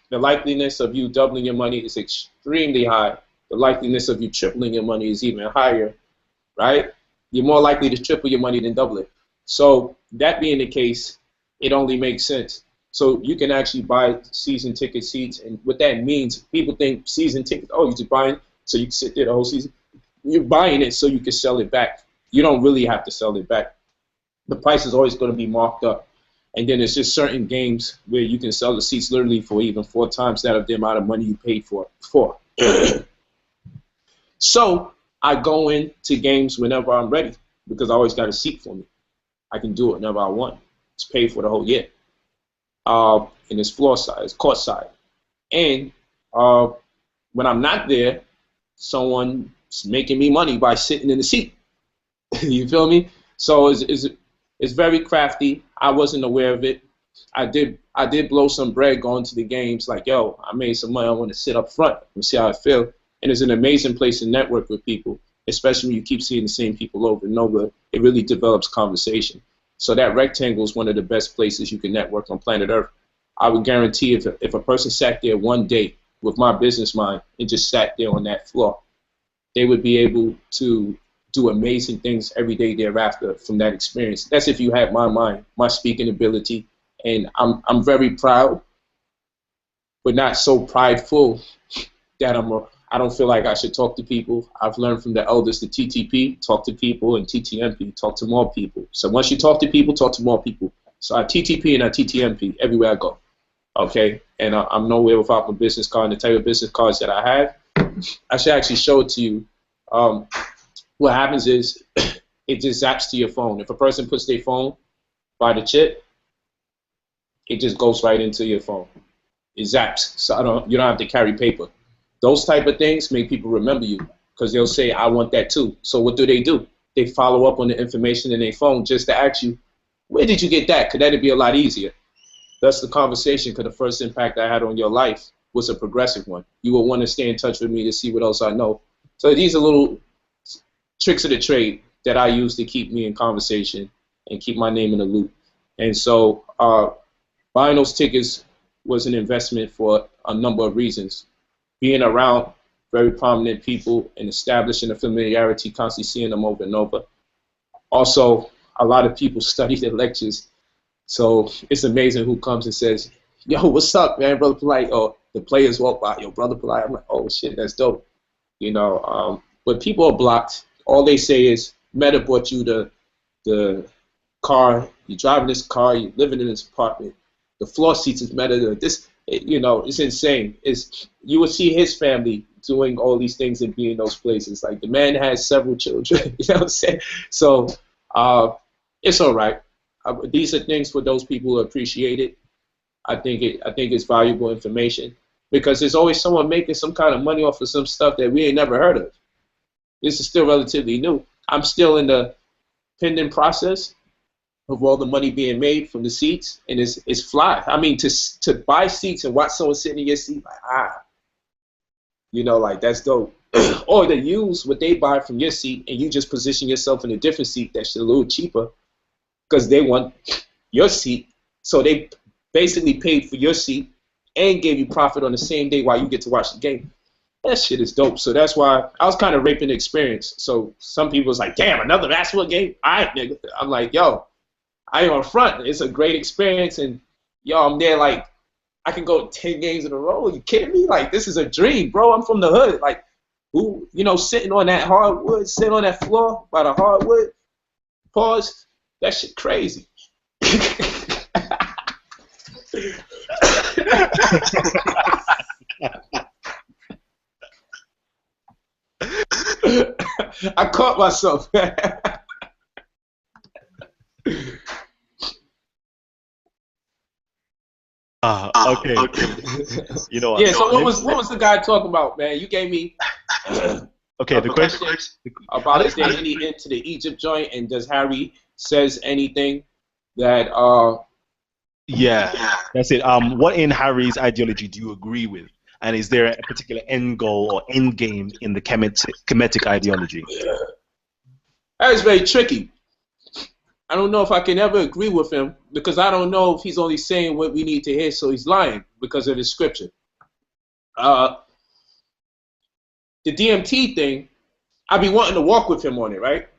the likeliness of you doubling your money is extremely high. The likeliness of you tripling your money is even higher, right? You're more likely to triple your money than double it. So that being the case, it only makes sense. So you can actually buy season ticket seats, and what that means, people think season tickets, oh, you're just buying so you can sit there the whole season. You're buying it so you can sell it back. You don't really have to sell it back. The price is always going to be marked up. And then there's just certain games where you can sell the seats literally for even 4 times that of the amount of money you paid for. So I go into games whenever I'm ready because I always got a seat for me. I can do it whenever I want. It's paid for the whole year. And it's floor side, it's court side. And when I'm not there, someone's making me money by sitting in the seat. You feel me? So it's very crafty. I wasn't aware of it. I did blow some bread going to the games. Like, yo, I made some money. I want to sit up front and see how I feel. And it's an amazing place to network with people, especially when you keep seeing the same people over and over. It really develops conversation. So that rectangle is one of the best places you can network on planet Earth. I would guarantee if a person sat there one day with my business mind and just sat there on that floor, they would be able to do amazing things every day thereafter from that experience. That's if you have my mind, my speaking ability, and I'm very proud, but not so prideful that I don't feel like I should talk to people. I've learned from the elders to TTP, talk to people, and TTMP, talk to more people. So once you talk to people, talk to more people. So I TTP and I TTMP everywhere I go. Okay, and I'm nowhere without my business card. And the type of business cards that I have, I should actually show it to you. What happens is it just zaps to your phone. If a person puts their phone by the chip, it just goes right into your phone. It zaps, so you don't have to carry paper. Those type of things make people remember you because they'll say, I want that too. So what do? They follow up on the information in their phone just to ask you, where did you get that? Because that'd be a lot easier. That's the conversation, because the first impact I had on your life was a progressive one. You will want to stay in touch with me to see what else I know. So these are little tricks of the trade that I use to keep me in conversation and keep my name in the loop. And so buying those tickets was an investment for a number of reasons. Being around very prominent people and establishing a familiarity, constantly seeing them over and over. Also, a lot of people study the lectures, so it's amazing who comes and says, "Yo, what's up, man, brother Polight?" Or the players walk by, "Yo, brother Polight." I'm like, "Oh shit, that's dope." You know, but people are blocked. All they say is, "Meta bought you the car. You're driving this car. You're living in this apartment. The floor seats is Meta. This, you know, it's insane. You will see his family doing all these things and being in those places. Like the man has several children. You know what I'm saying? So it's all right. These are things for those people who appreciate it. I think it's valuable information because there's always someone making some kind of money off of some stuff that we ain't never heard of. This is still relatively new. I'm still in the pending process of all the money being made from the seats, and it's fly. I mean, to buy seats and watch someone sitting in your seat, like, you know, like that's dope. Or to use what they buy from your seat and you just position yourself in a different seat that's a little cheaper because they want your seat. So they basically paid for your seat and gave you profit on the same day while you get to watch the game. That shit is dope. So that's why I was kind of raping the experience. So some people was like, damn, another basketball game? All right, nigga. I'm like, yo, I ain't on front. It's a great experience. And, yo, I'm there like, I can go 10 games in a row. Are you kidding me? Like, this is a dream, bro. I'm from the hood. Like, who, you know, sitting on that hardwood, sitting on that floor by the hardwood, pause, that shit crazy. I caught myself. Okay. You know what? Yeah. So what was the guy talking about, man? You gave me. Okay. The question about is there any end to the Egypt joint, and does Harry says anything that Yeah, that's it. What in Harry's ideology do you agree with? And is there a particular end goal or end game in the Kemetic ideology? That is very tricky. I don't know if I can ever agree with him because I don't know if he's only saying what we need to hear, so he's lying because of his scripture. The DMT thing, I be wanting to walk with him on it, right?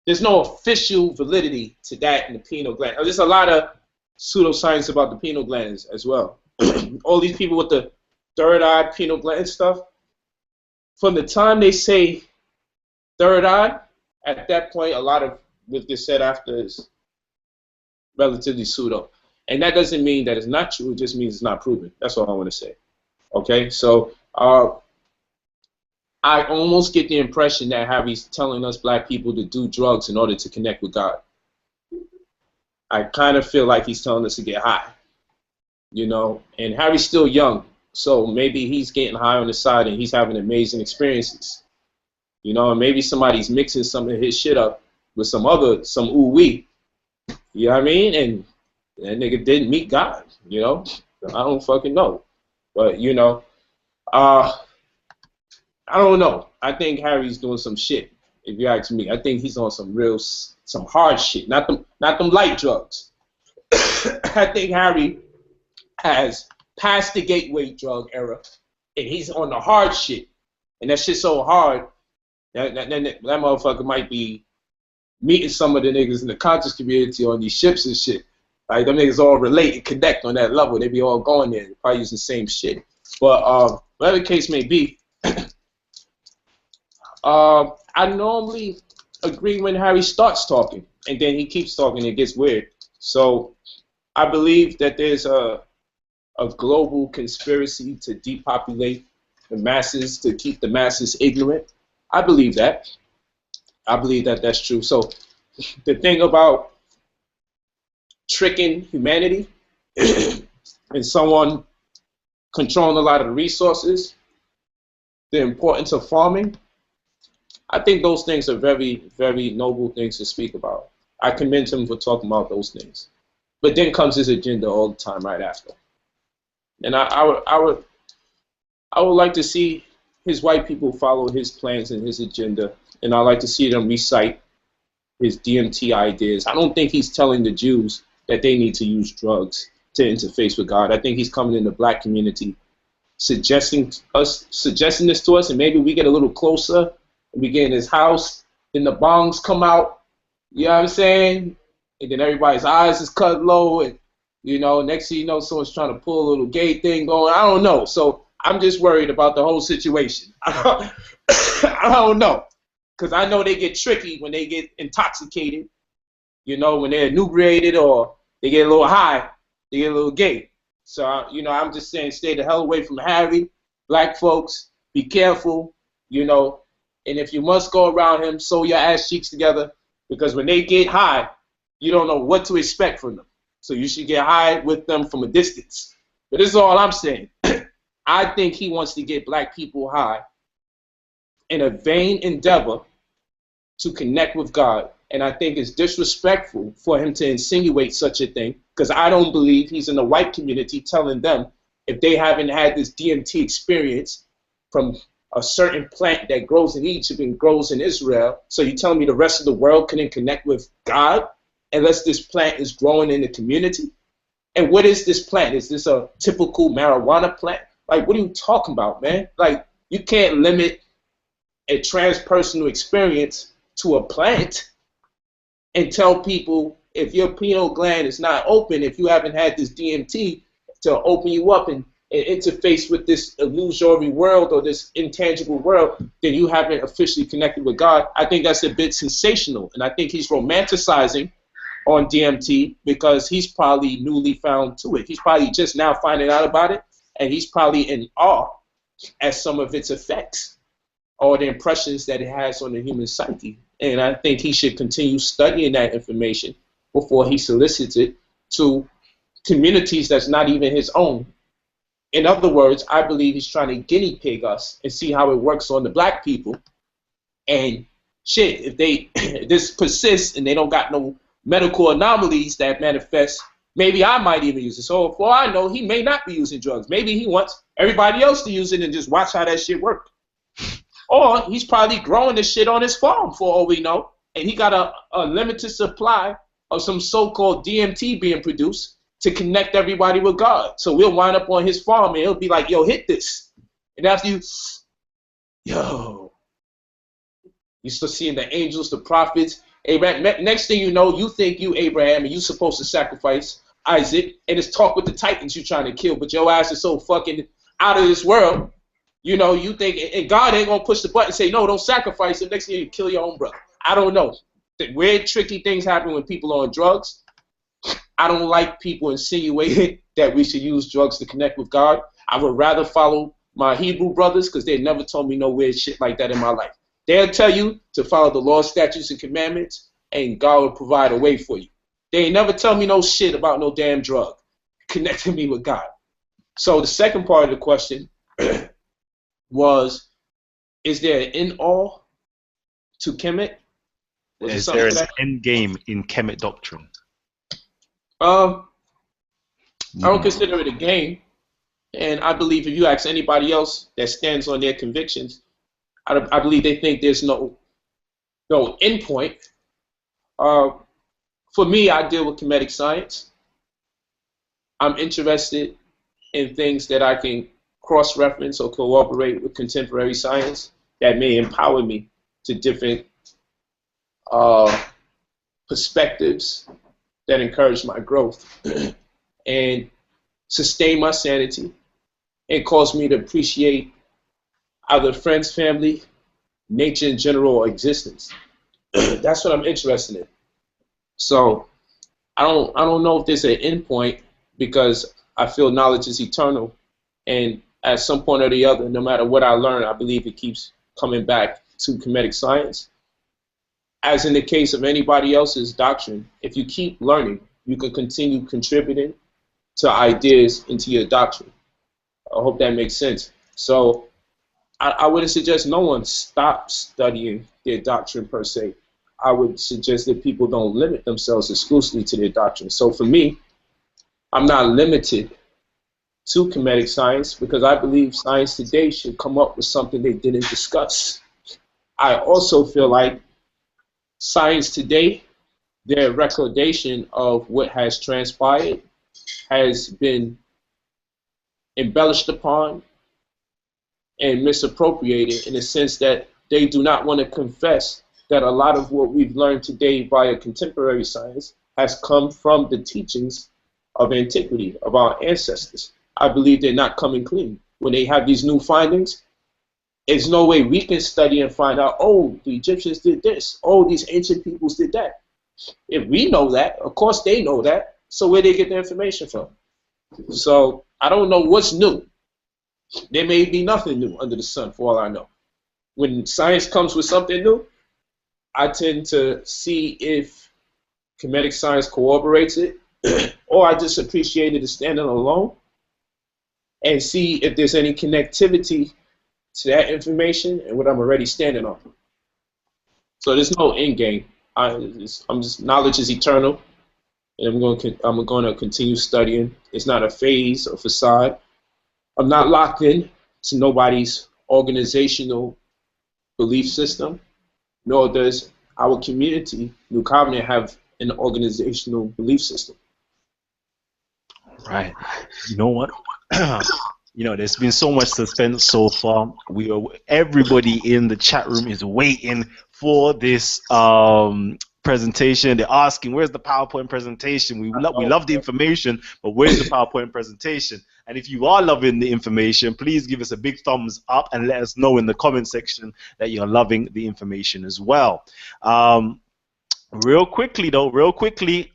There's no official validity to that in the pineal gland. There's a lot of pseudoscience about the pineal glands as well. All these people with the third eye pineal gland stuff, from the time they say third eye, at that point, a lot of what they said after is relatively pseudo. And that doesn't mean that it's not true, it just means it's not proven. That's all I want to say. Okay, so I almost get the impression that Harry's telling us black people to do drugs in order to connect with God. I kind of feel like he's telling us to get high, you know, and Harry's still young, so maybe he's getting high on the side and he's having amazing experiences, you know, and maybe somebody's mixing some of his shit up with some ooh-wee, you know what I mean, and that nigga didn't meet God, you know, I don't fucking know, but, you know, I don't know. I think Harry's doing some shit, if you ask me. I think he's on some hard shit, not them light drugs. I think Harry has passed the gateway drug era, and he's on the hard shit. And that shit's so hard that motherfucker might be meeting some of the niggas in the conscious community on these ships and shit. Like, them niggas all relate and connect on that level. They be all going there, probably using the same shit. But whatever the case may be, I normally agree when Harry starts talking, and then he keeps talking, it gets weird. So I believe that there's a global conspiracy to depopulate the masses, to keep the masses ignorant. I believe that. I believe that that's true. So the thing about tricking humanity and someone controlling a lot of the resources, the importance of farming, I think those things are very, very noble things to speak about. I commend him for talking about those things. But then comes his agenda all the time right after. And I would like to see his white people follow his plans and his agenda, and I like to see them recite his DMT ideas. I don't think he's telling the Jews that they need to use drugs to interface with God. I think he's coming in the black community, suggesting this to us, and maybe we get a little closer, and we get in his house, then the bongs come out, You know what I'm saying? And then everybody's eyes is cut low, and next thing you know, someone's trying to pull a little gay thing going. I don't know. So I'm just worried about the whole situation. I don't know, because I know they get tricky when they get intoxicated. When they're inebriated or they get a little high, they get a little gay. So I'm just saying, stay the hell away from Harry. Black folks, be careful. And if you must go around him, sew your ass cheeks together, because when they get high, you don't know what to expect from them. So you should get high with them from a distance. But this is all I'm saying. I think he wants to get black people high in a vain endeavor to connect with God. And I think it's disrespectful for him to insinuate such a thing, because I don't believe he's in the white community telling them, if they haven't had this DMT experience from a certain plant that grows in Egypt and grows in Israel, so you telling me the rest of the world couldn't connect with God unless this plant is growing in the community? And what is this plant? Is this a typical marijuana plant? Like, what are you talking about, man? Like, you can't limit a transpersonal experience to a plant and tell people, if your pineal gland is not open, if you haven't had this DMT to open you up and interface with this illusory world or this intangible world, then you haven't officially connected with God. I think that's a bit sensational, and I think he's romanticizing on DMT because he's probably newly found to it. He's probably just now finding out about it, and he's probably in awe at some of its effects or the impressions that it has on the human psyche. And I think he should continue studying that information before he solicits it to communities that's not even his own. In other words, I believe he's trying to guinea pig us and see how it works on the black people. And shit, if this persists and they don't got no medical anomalies that manifest, maybe I might even use it. So for all I know, he may not be using drugs. Maybe he wants everybody else to use it and just watch how that shit works. Or he's probably growing this shit on his farm for all we know, and he got a limited supply of some so-called DMT being produced to connect everybody with God. So we'll wind up on his farm and he'll be like, yo, hit this. And after you start seeing the angels, the prophets, Abraham. Next thing you know, you think you Abraham and you supposed to sacrifice Isaac, and it's talk with the Titans you trying to kill, but your ass is so fucking out of this world. You think, and God ain't gonna push the button and say, no, don't sacrifice him. Next thing you kill your own brother. I don't know. The weird, tricky things happen when people are on drugs. I don't like people insinuating that we should use drugs to connect with God. I would rather follow my Hebrew brothers, because they never told me no weird shit like that in my life. They'll tell you to follow the law, statutes, and commandments, and God will provide a way for you. They ain't never tell me no shit about no damn drug connecting me with God. So the second part of the question was, is there an end-all to Kemet? Is there an end game in Kemet doctrine? I don't consider it a game, and I believe if you ask anybody else that stands on their convictions, I believe they think there's no end point. For me, I deal with Kemetic science. I'm interested in things that I can cross-reference or cooperate with contemporary science that may empower me to different perspectives that encourage my growth and sustain my sanity and cause me to appreciate either friends, family, nature in general, or existence. That's what I'm interested in. So I don't know if there's an end point, because I feel knowledge is eternal, and at some point or the other, no matter what I learn, I believe it keeps coming back to Kemetic science. As in the case of anybody else's doctrine, if you keep learning, you can continue contributing to ideas into your doctrine. I hope that makes sense. So I wouldn't suggest no one stop studying their doctrine per se. I would suggest that people don't limit themselves exclusively to their doctrine. So for me, I'm not limited to Kemetic science, because I believe science today should come up with something they didn't discuss. I also feel like science today, their recordation of what has transpired has been embellished upon and misappropriated, in the sense that they do not want to confess that a lot of what we've learned today via contemporary science has come from the teachings of antiquity, of our ancestors. I believe they're not coming clean. When they have these new findings, there's no way we can study and find out, oh, the Egyptians did this, oh, these ancient peoples did that. If we know that, of course they know that, so where they get the information from? So I don't know what's new. There may be nothing new under the sun, for all I know. When science comes with something new, I tend to see if Kemetic science corroborates it, or I just appreciate it as standing alone, and see if there's any connectivity to that information and what I'm already standing on. So there's no end game. Knowledge is eternal, and I'm going to continue studying. It's not a phase or facade. I'm not locked in to nobody's organizational belief system, nor does our community, New Covenant, have an organizational belief system. Right. You know what? You know, there's been so much suspense so far. Everybody in the chat room is waiting for this presentation. They're asking, where's the PowerPoint presentation? We love the information, but where's the PowerPoint presentation? And if you are loving the information, please give us a big thumbs up and let us know in the comment section that you're loving the information as well. Real quickly,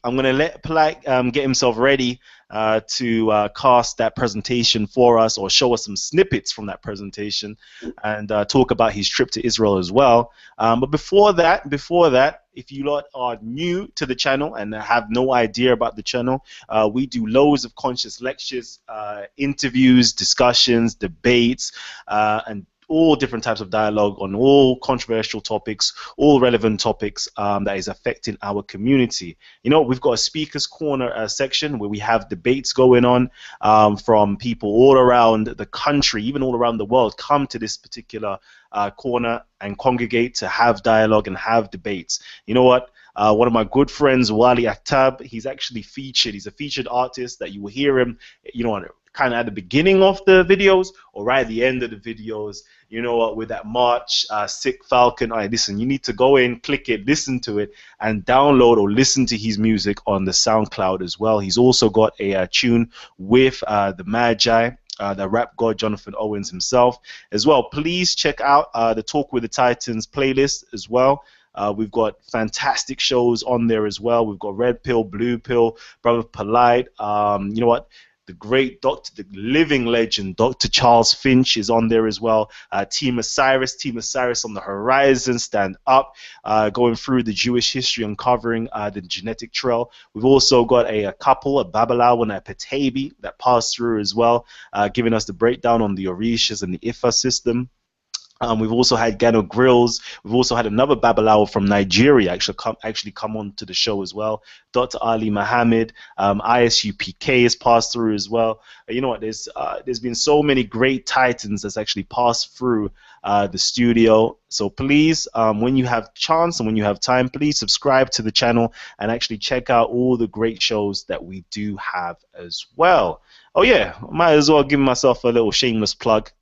I'm going to let Polight get himself ready to cast that presentation for us, or show us some snippets from that presentation, and talk about his trip to Israel as well. But before that, if you lot are new to the channel and have no idea about the channel, we do loads of conscious lectures, interviews, discussions, debates, and all different types of dialogue on all controversial topics, all relevant topics that is affecting our community. You know, we've got a speakers corner section where we have debates going on from people all around the country, even all around the world, come to this particular corner and congregate to have dialogue and have debates. You know what? One of my good friends, Wali Attab, he's actually featured. He's a featured artist that you will hear him, you know, kind of at the beginning of the videos or right at the end of the videos, you know what, with that March, Sick Falcon. All right, listen, you need to go in, click it, listen to it, and download or listen to his music on the SoundCloud as well. He's also got a tune with the Magi, the rap god Jonathan Owens himself as well. Please check out the Talk with the Titans playlist as well. We've got fantastic shows on there as well. We've got Red Pill, Blue Pill, Brother Polight. You know what? The great doctor, the living legend, Dr. Charles Finch is on there as well. Team Osiris on the Horizon, Stand Up, going through the Jewish history, uncovering the genetic trail. We've also got a couple, a Babalaw and a Petabi, that passed through as well, giving us the breakdown on the Orishas and the Ifa system. We've also had Gano Grills. We've also had another Babalawo from Nigeria actually come on to the show as well. Dr. Ali Muhammad, ISUPK has passed through as well. You know what? There's been so many great titans that's actually passed through the studio. So please, when you have chance and when you have time, please subscribe to the channel and actually check out all the great shows that we do have as well. Oh yeah, might as well give myself a little shameless plug.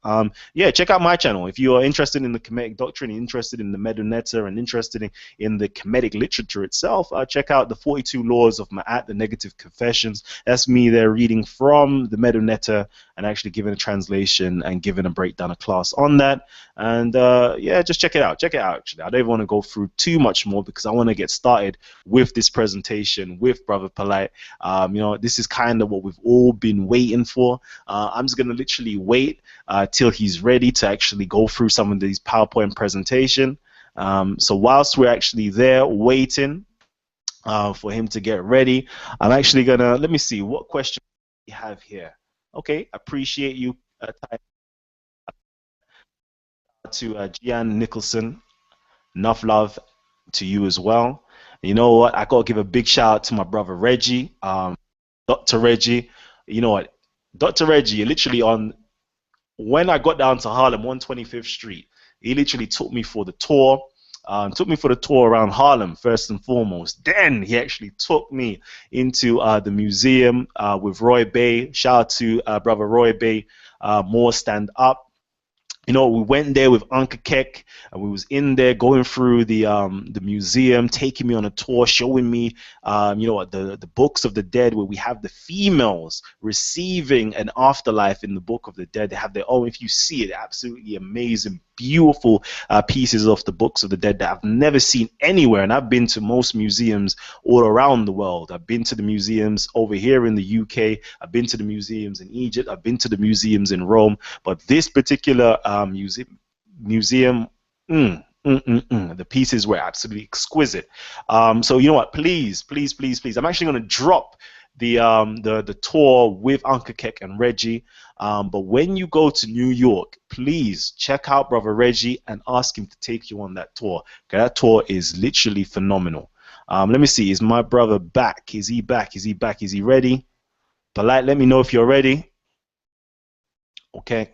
Yeah, check out my channel if you are interested in the Kemetic doctrine, interested in the Medu Netta, and interested in the Kemetic literature itself. Check out the 42 Laws of Ma'at, the Negative Confessions. That's me there reading from the Medu Netta and actually giving a translation and giving a breakdown of class on that. And yeah, just check it out. Check it out. Actually, I don't even want to go through too much more because I want to get started with this presentation with Brother Polight. You know, this is kind of what we've all been waiting for. I'm just gonna literally wait till he's ready to actually go through some of these PowerPoint presentation. So whilst we're actually there waiting for him to get ready, I'm actually gonna, let me see what question we have here. Okay, appreciate you to Gian Nicholson. Enough love to you as well. You know what? I gotta give a big shout out to my brother Reggie, Dr. Reggie. You know what? Dr. Reggie, literally when I got down to Harlem, 125th Street, he literally took me for the tour. Around Harlem first and foremost. Then he actually took me into the museum with Roy Bay. Shout out to brother Roy Bay, more Stand Up. you know, we went there with Uncle Keck, and we was in there going through the museum, taking me on a tour, showing me you know, the books of the dead, where we have the females receiving an afterlife in the book of the dead. They have their own. If you see it, absolutely amazing, beautiful pieces of the books of the dead that I've never seen anywhere. And I've been to most museums all around the world. I've been to the museums over here in the UK. I've been to the museums in Egypt. I've been to the museums in Rome. But this particular museum, the pieces were absolutely exquisite. So you know what? Please, please, please, please. I'm actually going to drop the tour with Uncle Keck and Reggie. But when you go to New York, please check out Brother Reggie and ask him to take you on that tour. Okay, that tour is literally phenomenal. Let me see. Is my brother back? Is he back? Is he back? Is he ready? Polight, let me know if you're ready. Okay.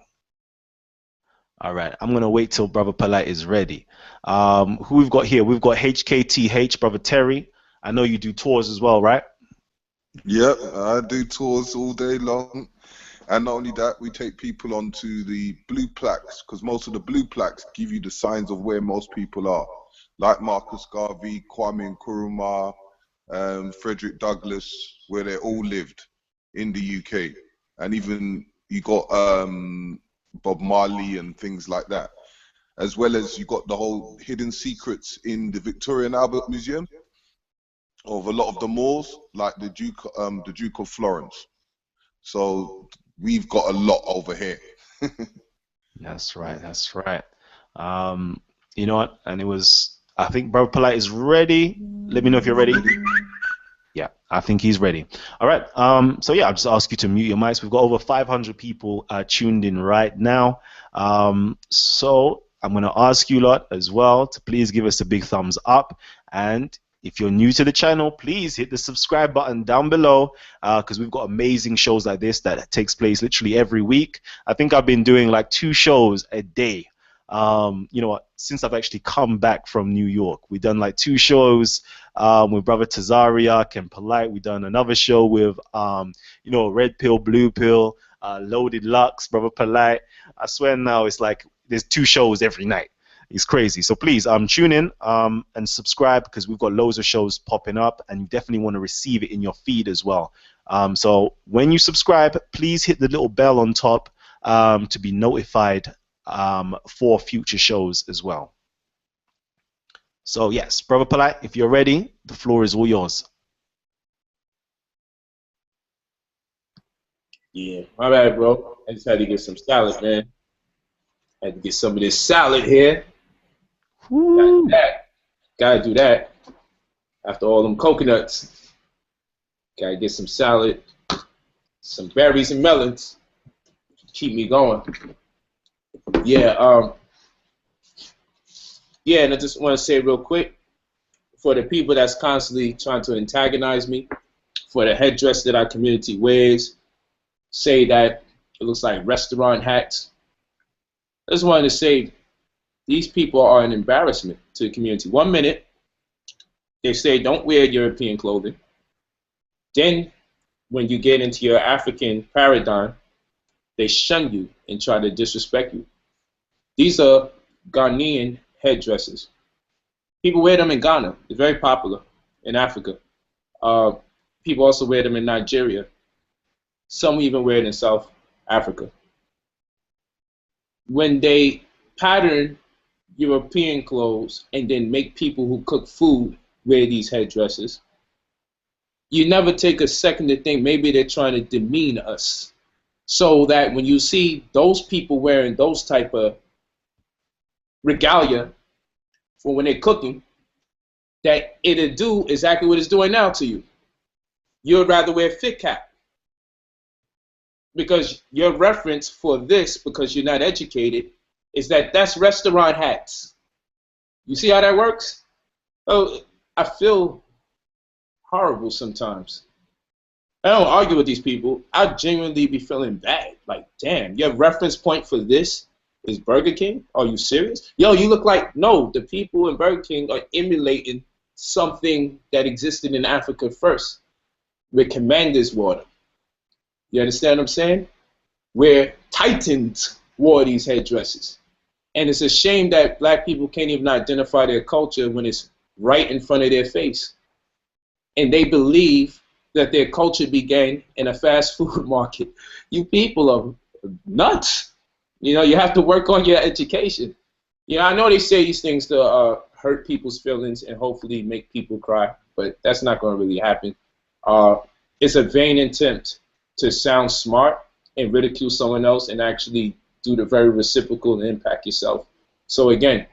All right. I'm going to wait till Brother Polight is ready. Who we've got here? We've got HKTH, Brother Terry. I know you do tours as well, right? Yep, I do tours all day long. And not only that, we take people onto the blue plaques, because most of the blue plaques give you the signs of where most people are. Like Marcus Garvey, Kwame Nkrumah, Frederick Douglass, where they all lived in the UK. And even you got Bob Marley and things like that. As well as you got the whole hidden secrets in the Victoria and Albert Museum of a lot of the Moors, like the Duke of Florence. So we've got a lot over here. That's right. That's right. You know what? And it was, I think Brother Polight is ready. Let me know if you're ready. Yeah, I think he's ready. All right. So yeah, I'll just ask you to mute your mics. We've got over 500 people tuned in right now. So I'm going to ask you lot as well to please give us a big thumbs up. And if you're new to the channel, please hit the subscribe button down below, because we've got amazing shows like this that takes place literally every week. I think I've been doing like 2 shows a day. You know what? Since I've actually come back from New York, we've done like 2 shows with Brother Tazariak and Polight. We've done another show with you know, Red Pill, Blue Pill, Loaded Lux, Brother Polight. I swear now it's like there's 2 shows every night. It's crazy. So please tune in and subscribe, because we've got loads of shows popping up, and you definitely want to receive it in your feed as well. So when you subscribe, please hit the little bell on top to be notified for future shows as well. So yes, Brother Polight, if you're ready, the floor is all yours. Yeah, my bad, bro. I just had to get some salad, man. I had to get some of this salad here. Woo. Gotta do that. After all them coconuts, gotta get some salad, some berries and melons. Keep me going. Yeah, yeah, and I just want to say real quick, for the people that's constantly trying to antagonize me, for the headdress that our community wears, say that it looks like restaurant hats. I just wanted to say these people are an embarrassment to the community. 1 minute, they say don't wear European clothing. Then, when you get into your African paradigm, they shun you and try to disrespect you. These are Ghanaian headdresses. People wear them in Ghana. It's very popular in Africa. People also wear them in Nigeria. Some even wear it in South Africa. When they pattern European clothes and then make people who cook food wear these headdresses, you never take a second to think maybe they're trying to demean us, so that when you see those people wearing those type of regalia for when they're cooking, that it'll do exactly what it's doing now to you. You'd rather wear fit cap, because your reference for this, because you're not educated, is that that's restaurant hats. You see how that works? Oh, I feel horrible sometimes. I don't argue with these people. I genuinely be feeling bad. Like, damn, your reference point for this is Burger King? Are you serious? Yo, you look like, no, the people in Burger King are emulating something that existed in Africa first, where commanders wore them. You understand what I'm saying? Where titans wore these headdresses. And it's a shame that black people can't even identify their culture when it's right in front of their face. And they believe that their culture began in a fast food market. You people are nuts. You know, you have to work on your education. You know, I know they say these things to hurt people's feelings and hopefully make people cry, but that's not going to really happen. It's a vain attempt to sound smart and ridicule someone else and actually do the very reciprocal and impact yourself. So again,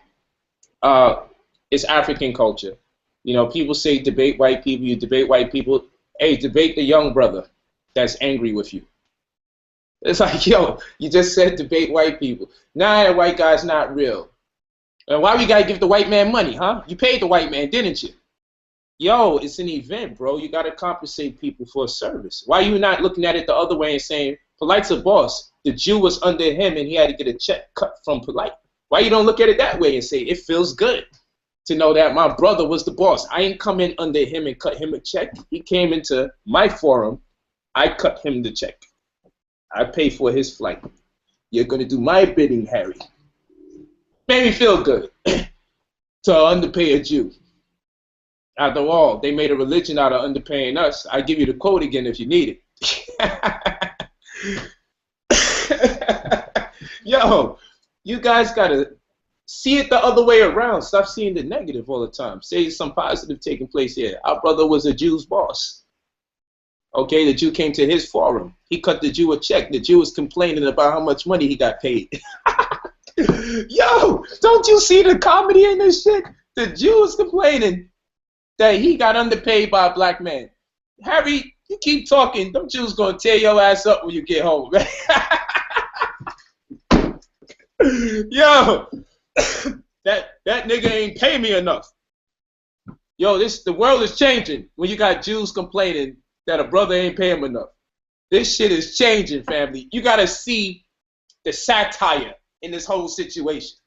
it's African culture. You know, people say debate white people, you debate white people. Hey, debate the young brother that's angry with you. It's like, yo, you just said debate white people. Nah, that white guy's not real. And why we gotta give the white man money, huh? You paid the white man, didn't you? Yo, it's an event, bro. You gotta compensate people for a service. Why are you not looking at it the other way and saying, Polight's a boss. The Jew was under him and he had to get a check cut from Polight. Why you don't look at it that way and say, it feels good to know that my brother was the boss. I ain't come in under him and cut him a check. He came into my forum. I cut him the check. I pay for his flight. You're going to do my bidding, Harry. Made me feel good to underpay a Jew. After all, they made a religion out of underpaying us. I give you the quote again if you need it. Yo, you guys got to see it the other way around. Stop seeing the negative all the time. Say some positive taking place here. Our brother was a Jew's boss. Okay, the Jew came to his forum. He cut the Jew a check. The Jew was complaining about how much money he got paid. Yo, don't you see the comedy in this shit? The Jew was complaining that he got underpaid by a black man. Harry, you keep talking. Them Jews gonna tear your ass up when you get home, man. Yo, that nigga ain't pay me enough. Yo, the world is changing when you got Jews complaining that a brother ain't pay him enough. This shit is changing, family. You gotta see the satire in this whole situation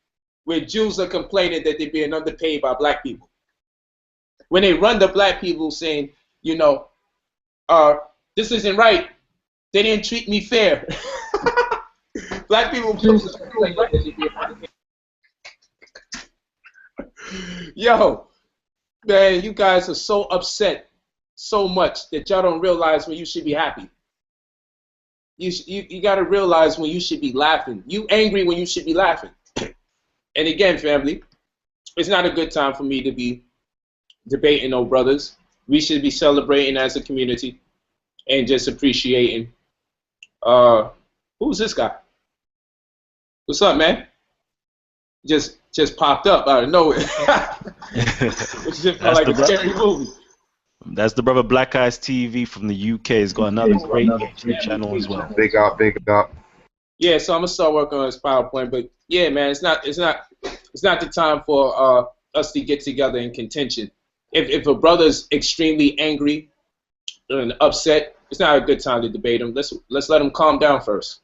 where Jews are complaining that they're being underpaid by black people. When they run to black people saying, you know, this isn't right. They didn't treat me fair. Black people complain that they're being underpaid. Yo, man, you guys are so upset so much that y'all don't realize when you should be happy. You got to realize when you should be laughing. You angry when you should be laughing. And again, family, it's not a good time for me to be debating no brothers. We should be celebrating as a community and just appreciating. Who's this guy? What's up, man? Just popped up out of nowhere. Which just felt like a scary movie. That's the brother Black Eyes TV from the UK. He's got another great YouTube channel as well. Big up. Yeah, so I'm gonna start working on this PowerPoint, but yeah, man, it's not the time for us to get together in contention. If a brother's extremely angry and upset, it's not a good time to debate him. Let's let him calm down first,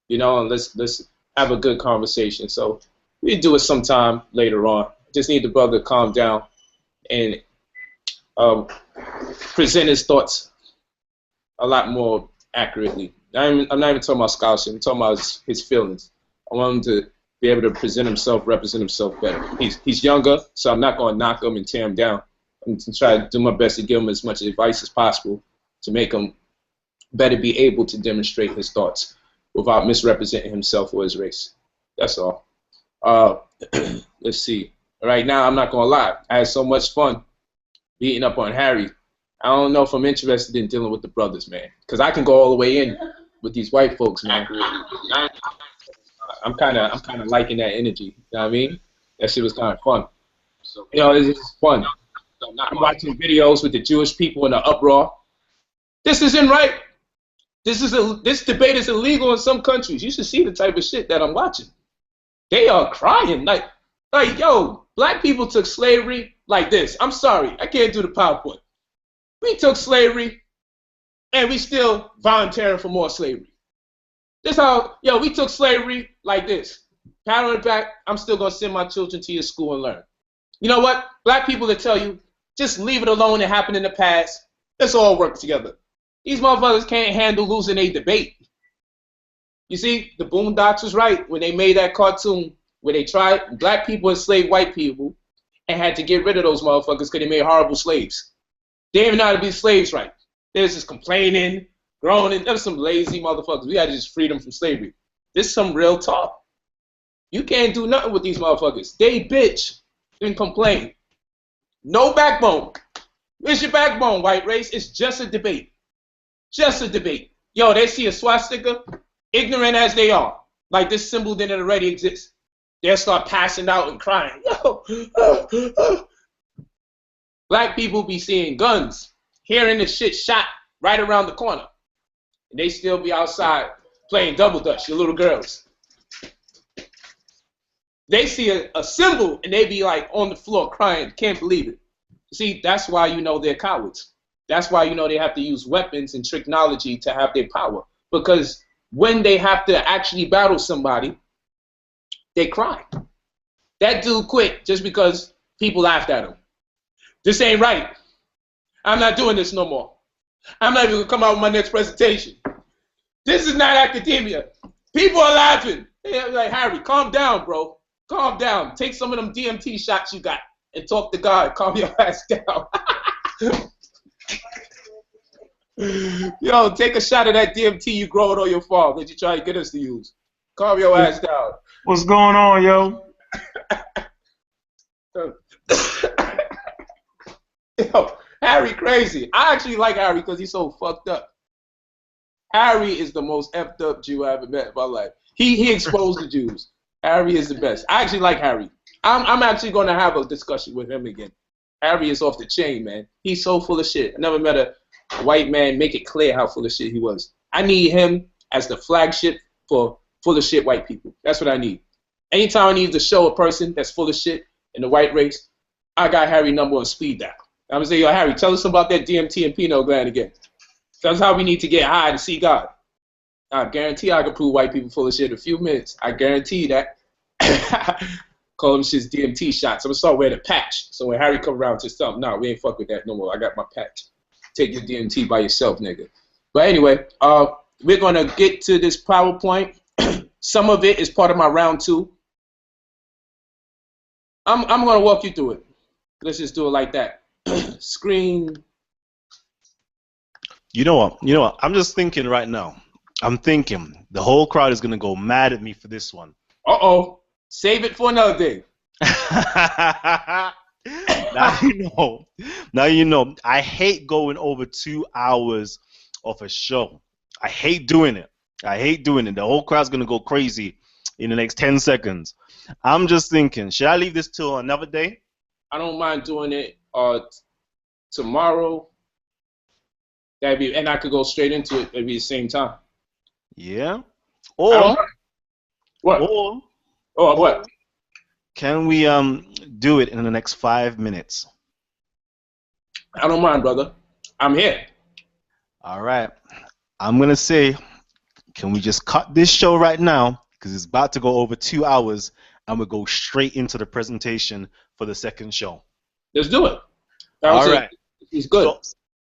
you know, and let's have a good conversation. So we'll do it sometime later on. Just need the brother to calm down and present his thoughts a lot more accurately. I'm not even talking about scholarship. I'm talking about his feelings. I want him to be able to present himself, represent himself better. He's younger, so I'm not going to knock him and tear him down. I'm going to try to do my best to give him as much advice as possible to make him better be able to demonstrate his thoughts without misrepresenting himself or his race. That's all. Let's see. Right now, I'm not going to lie. I had so much fun beating up on Harry. I don't know if I'm interested in dealing with the brothers, man, because I can go all the way in with these white folks, man. I'm kind of liking that energy. You know what I mean? That shit was kind of fun. You know, it's fun. I'm watching videos with the Jewish people in the uproar. This isn't right. This debate is illegal in some countries. You should see the type of shit that I'm watching. They are crying like yo, black people took slavery like this. I'm sorry, I can't do the PowerPoint. We took slavery, and we still volunteering for more slavery. This how, yo, we took slavery like this. Pat on the back, I'm still going to send my children to your school and learn. You know what? Black people that tell you, just leave it alone, it happened in the past. Let's all work together. These motherfuckers can't handle losing a debate. You see, the Boondocks was right when they made that cartoon where they tried black people enslaved white people and had to get rid of those motherfuckers because they made horrible slaves. They didn't even know how to be slaves right. They was just complaining, groaning. Them some lazy motherfuckers. We had to just free them from slavery. This is some real talk. You can't do nothing with these motherfuckers. They bitch and complain. No backbone. Where's your backbone, white race? It's just a debate. Just a debate. Yo, they see a swastika, ignorant as they are, like this symbol didn't already exist. They'll start passing out and crying. Yo, Black people be seeing guns, hearing the shit shot right around the corner. And they still be outside playing double dutch, your little girls. They see a symbol and they be like on the floor crying, can't believe it. See, that's why you know they're cowards. That's why you know they have to use weapons and technology to have their power. Because when they have to actually battle somebody, they cry. That dude quit just because people laughed at him. This ain't right. I'm not doing this no more. I'm not even gonna come out with my next presentation. This is not academia. People are laughing. They're like, Harry, calm down, bro. Calm down. Take some of them DMT shots you got and talk to God. Calm your ass down. Yo, take a shot of that DMT you growing on your farm that you try to get us to use. Calm your ass down. What's going on, yo? Yo, Harry crazy. I actually like Harry because he's so fucked up. Harry is the most effed up Jew I ever met in my life. He exposed the Jews. Harry is the best. I actually like Harry. I'm actually going to have a discussion with him again. Harry is off the chain, man. He's so full of shit. I never met a white man make it clear how full of shit he was. I need him as the flagship for full of shit white people. That's what I need. Anytime I need to show a person that's full of shit in the white race, I got Harry number on speed dial. I'm going to say, yo, Harry, tell us about that DMT and Pinot gland again. Tell us how we need to get high to see God. I guarantee I can prove white people full of shit in a few minutes. I guarantee that. Call them shits DMT shots. I'm going to start wearing a patch. So when Harry come around, just tell him, no, we ain't fuck with that no more. I got my patch. Take your DMT by yourself, nigga. But anyway, we're going to get to this PowerPoint. Some of it is part of my round 2. I'm going to walk you through it. Let's just do it like that. Screen. You know what? I'm just thinking right now. I'm thinking the whole crowd is going to go mad at me for this one. Uh-oh. Save it for another day. Now you know. Now you know. I hate going over 2 hours of a show. I hate doing it. I hate doing it. The whole crowd's going to go crazy in the next 10 seconds. I'm just thinking, should I leave this till another day? I don't mind doing it tomorrow. And I could go straight into it maybe the same time. Yeah. Or what? What? Can we do it in the next 5 minutes? I don't mind, brother. I'm here. All right. I'm gonna say, can we just cut this show right now because it's about to go over 2 hours, and we'll go straight into the presentation for the second show. Let's do it. All right. He's good. So,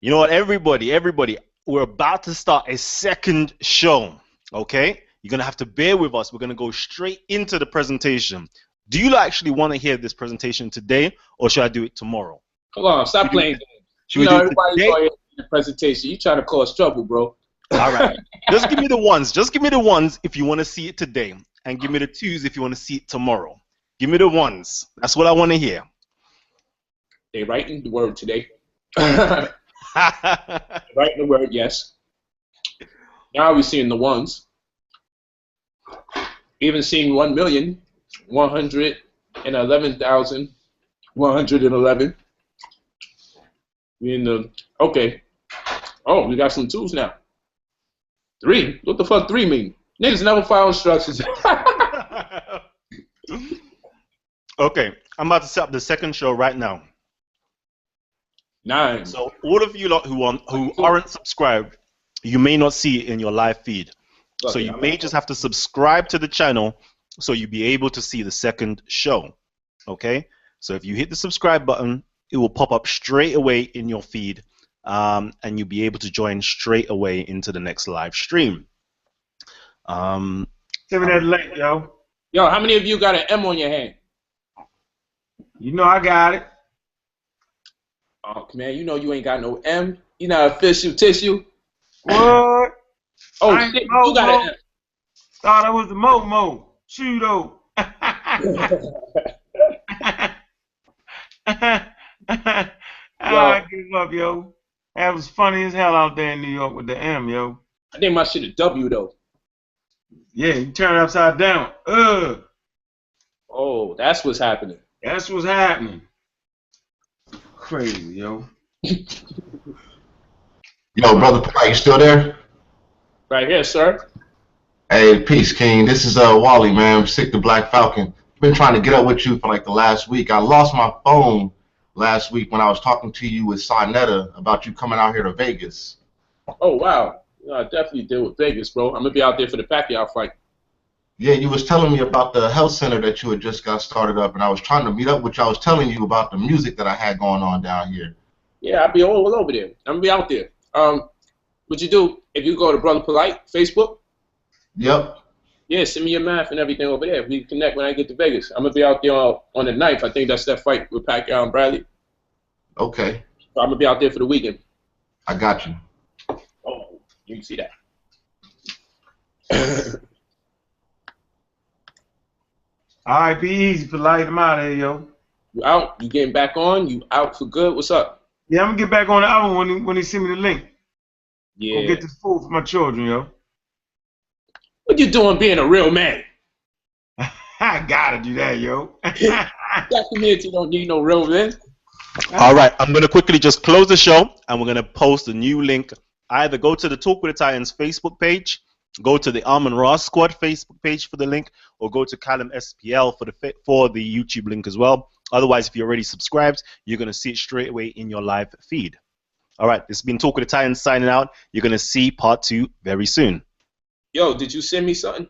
you know what, everybody, we're about to start a second show, okay? You're going to have to bear with us. We're going to go straight into the presentation. Do you actually want to hear this presentation today, or should I do it tomorrow? Come on, stop playing games. Should we do it everybody's today? going to hear the presentation. You trying to cause trouble, bro. All right. Just give me the ones. Just give me the ones if you want to see it today, and give me the 2s if you want to see it tomorrow. Give me the 1s. That's what I want to hear. They writing the word today. Writing the word, yes. Now we're seeing the 1s. Even seeing 1,111,111. We in the okay. Oh, we got some 2s now. 3. What the fuck 3 mean? Niggas never follow instructions. Okay, I'm about to set up the second show right now. 9. So all of you lot who aren't subscribed, you may not see it in your live feed. So you may just have to subscribe to the channel so you'll be able to see the second show. Okay? So if you hit the subscribe button, it will pop up straight away in your feed, and you'll be able to join straight away into the next live stream. Send me that link, yo. Yo, how many of you got an M on your hand? You know I got it. Oh, man, you know you ain't got no M. You not official tissue. What? Oh, I ain't shit, Mo you got Mo. an M. Thought I was the Mo. Shoot though. I give up, yo. That was funny as hell out there in New York with the M, yo. I think my shit a W, though. Yeah, you turn it upside down. Oh, that's what's happening. That's what's happening. Crazy, yo. Yo, brother Polight, you still there? Right here, sir. Hey, peace, King. This is Wally, man. Sick the Black Falcon. Been trying to get up with you for like the last week. I lost my phone last week when I was talking to you with Sinetta about you coming out here to Vegas. Oh, wow. I definitely deal with Vegas, bro. I'm going to be out there for the Pacquiao fight. Yeah, you was telling me about the health center that you had just got started up, and I was trying to meet up with you. I was telling you about the music that I had going on down here. Yeah, I'll be all over there. I'm going to be out there. What you do, if you go to Brother Polight, Facebook? Yep. Yeah, send me your math and everything over there. We connect when I get to Vegas. I'm going to be out there on the 9th. I think that's that fight with Pacquiao and Bradley. Okay. So I'm going to be out there for the weekend. I got you. Oh, you can see that. All right, be easy, Polight. I'm out of here, yo. You out? You getting back on? You out for good? What's up? Yeah, I'm gonna get back on the other one when he send me the link. Yeah. Go get this food for my children, yo. What you doing being a real man? I gotta do that, yo. That community don't need no real men. All right, I'm going to quickly just close the show, and we're going to post a new link. Either go to the Talk with the Titans Facebook page, go to the Armin Ross Squad Facebook page for the link, or go to Kalam SPL for the YouTube link as well. Otherwise, if you're already subscribed, you're going to see it straight away in your live feed. All right, this has been Talk with the Titans signing out. You're going to see part 2 very soon. Yo, did you send me something?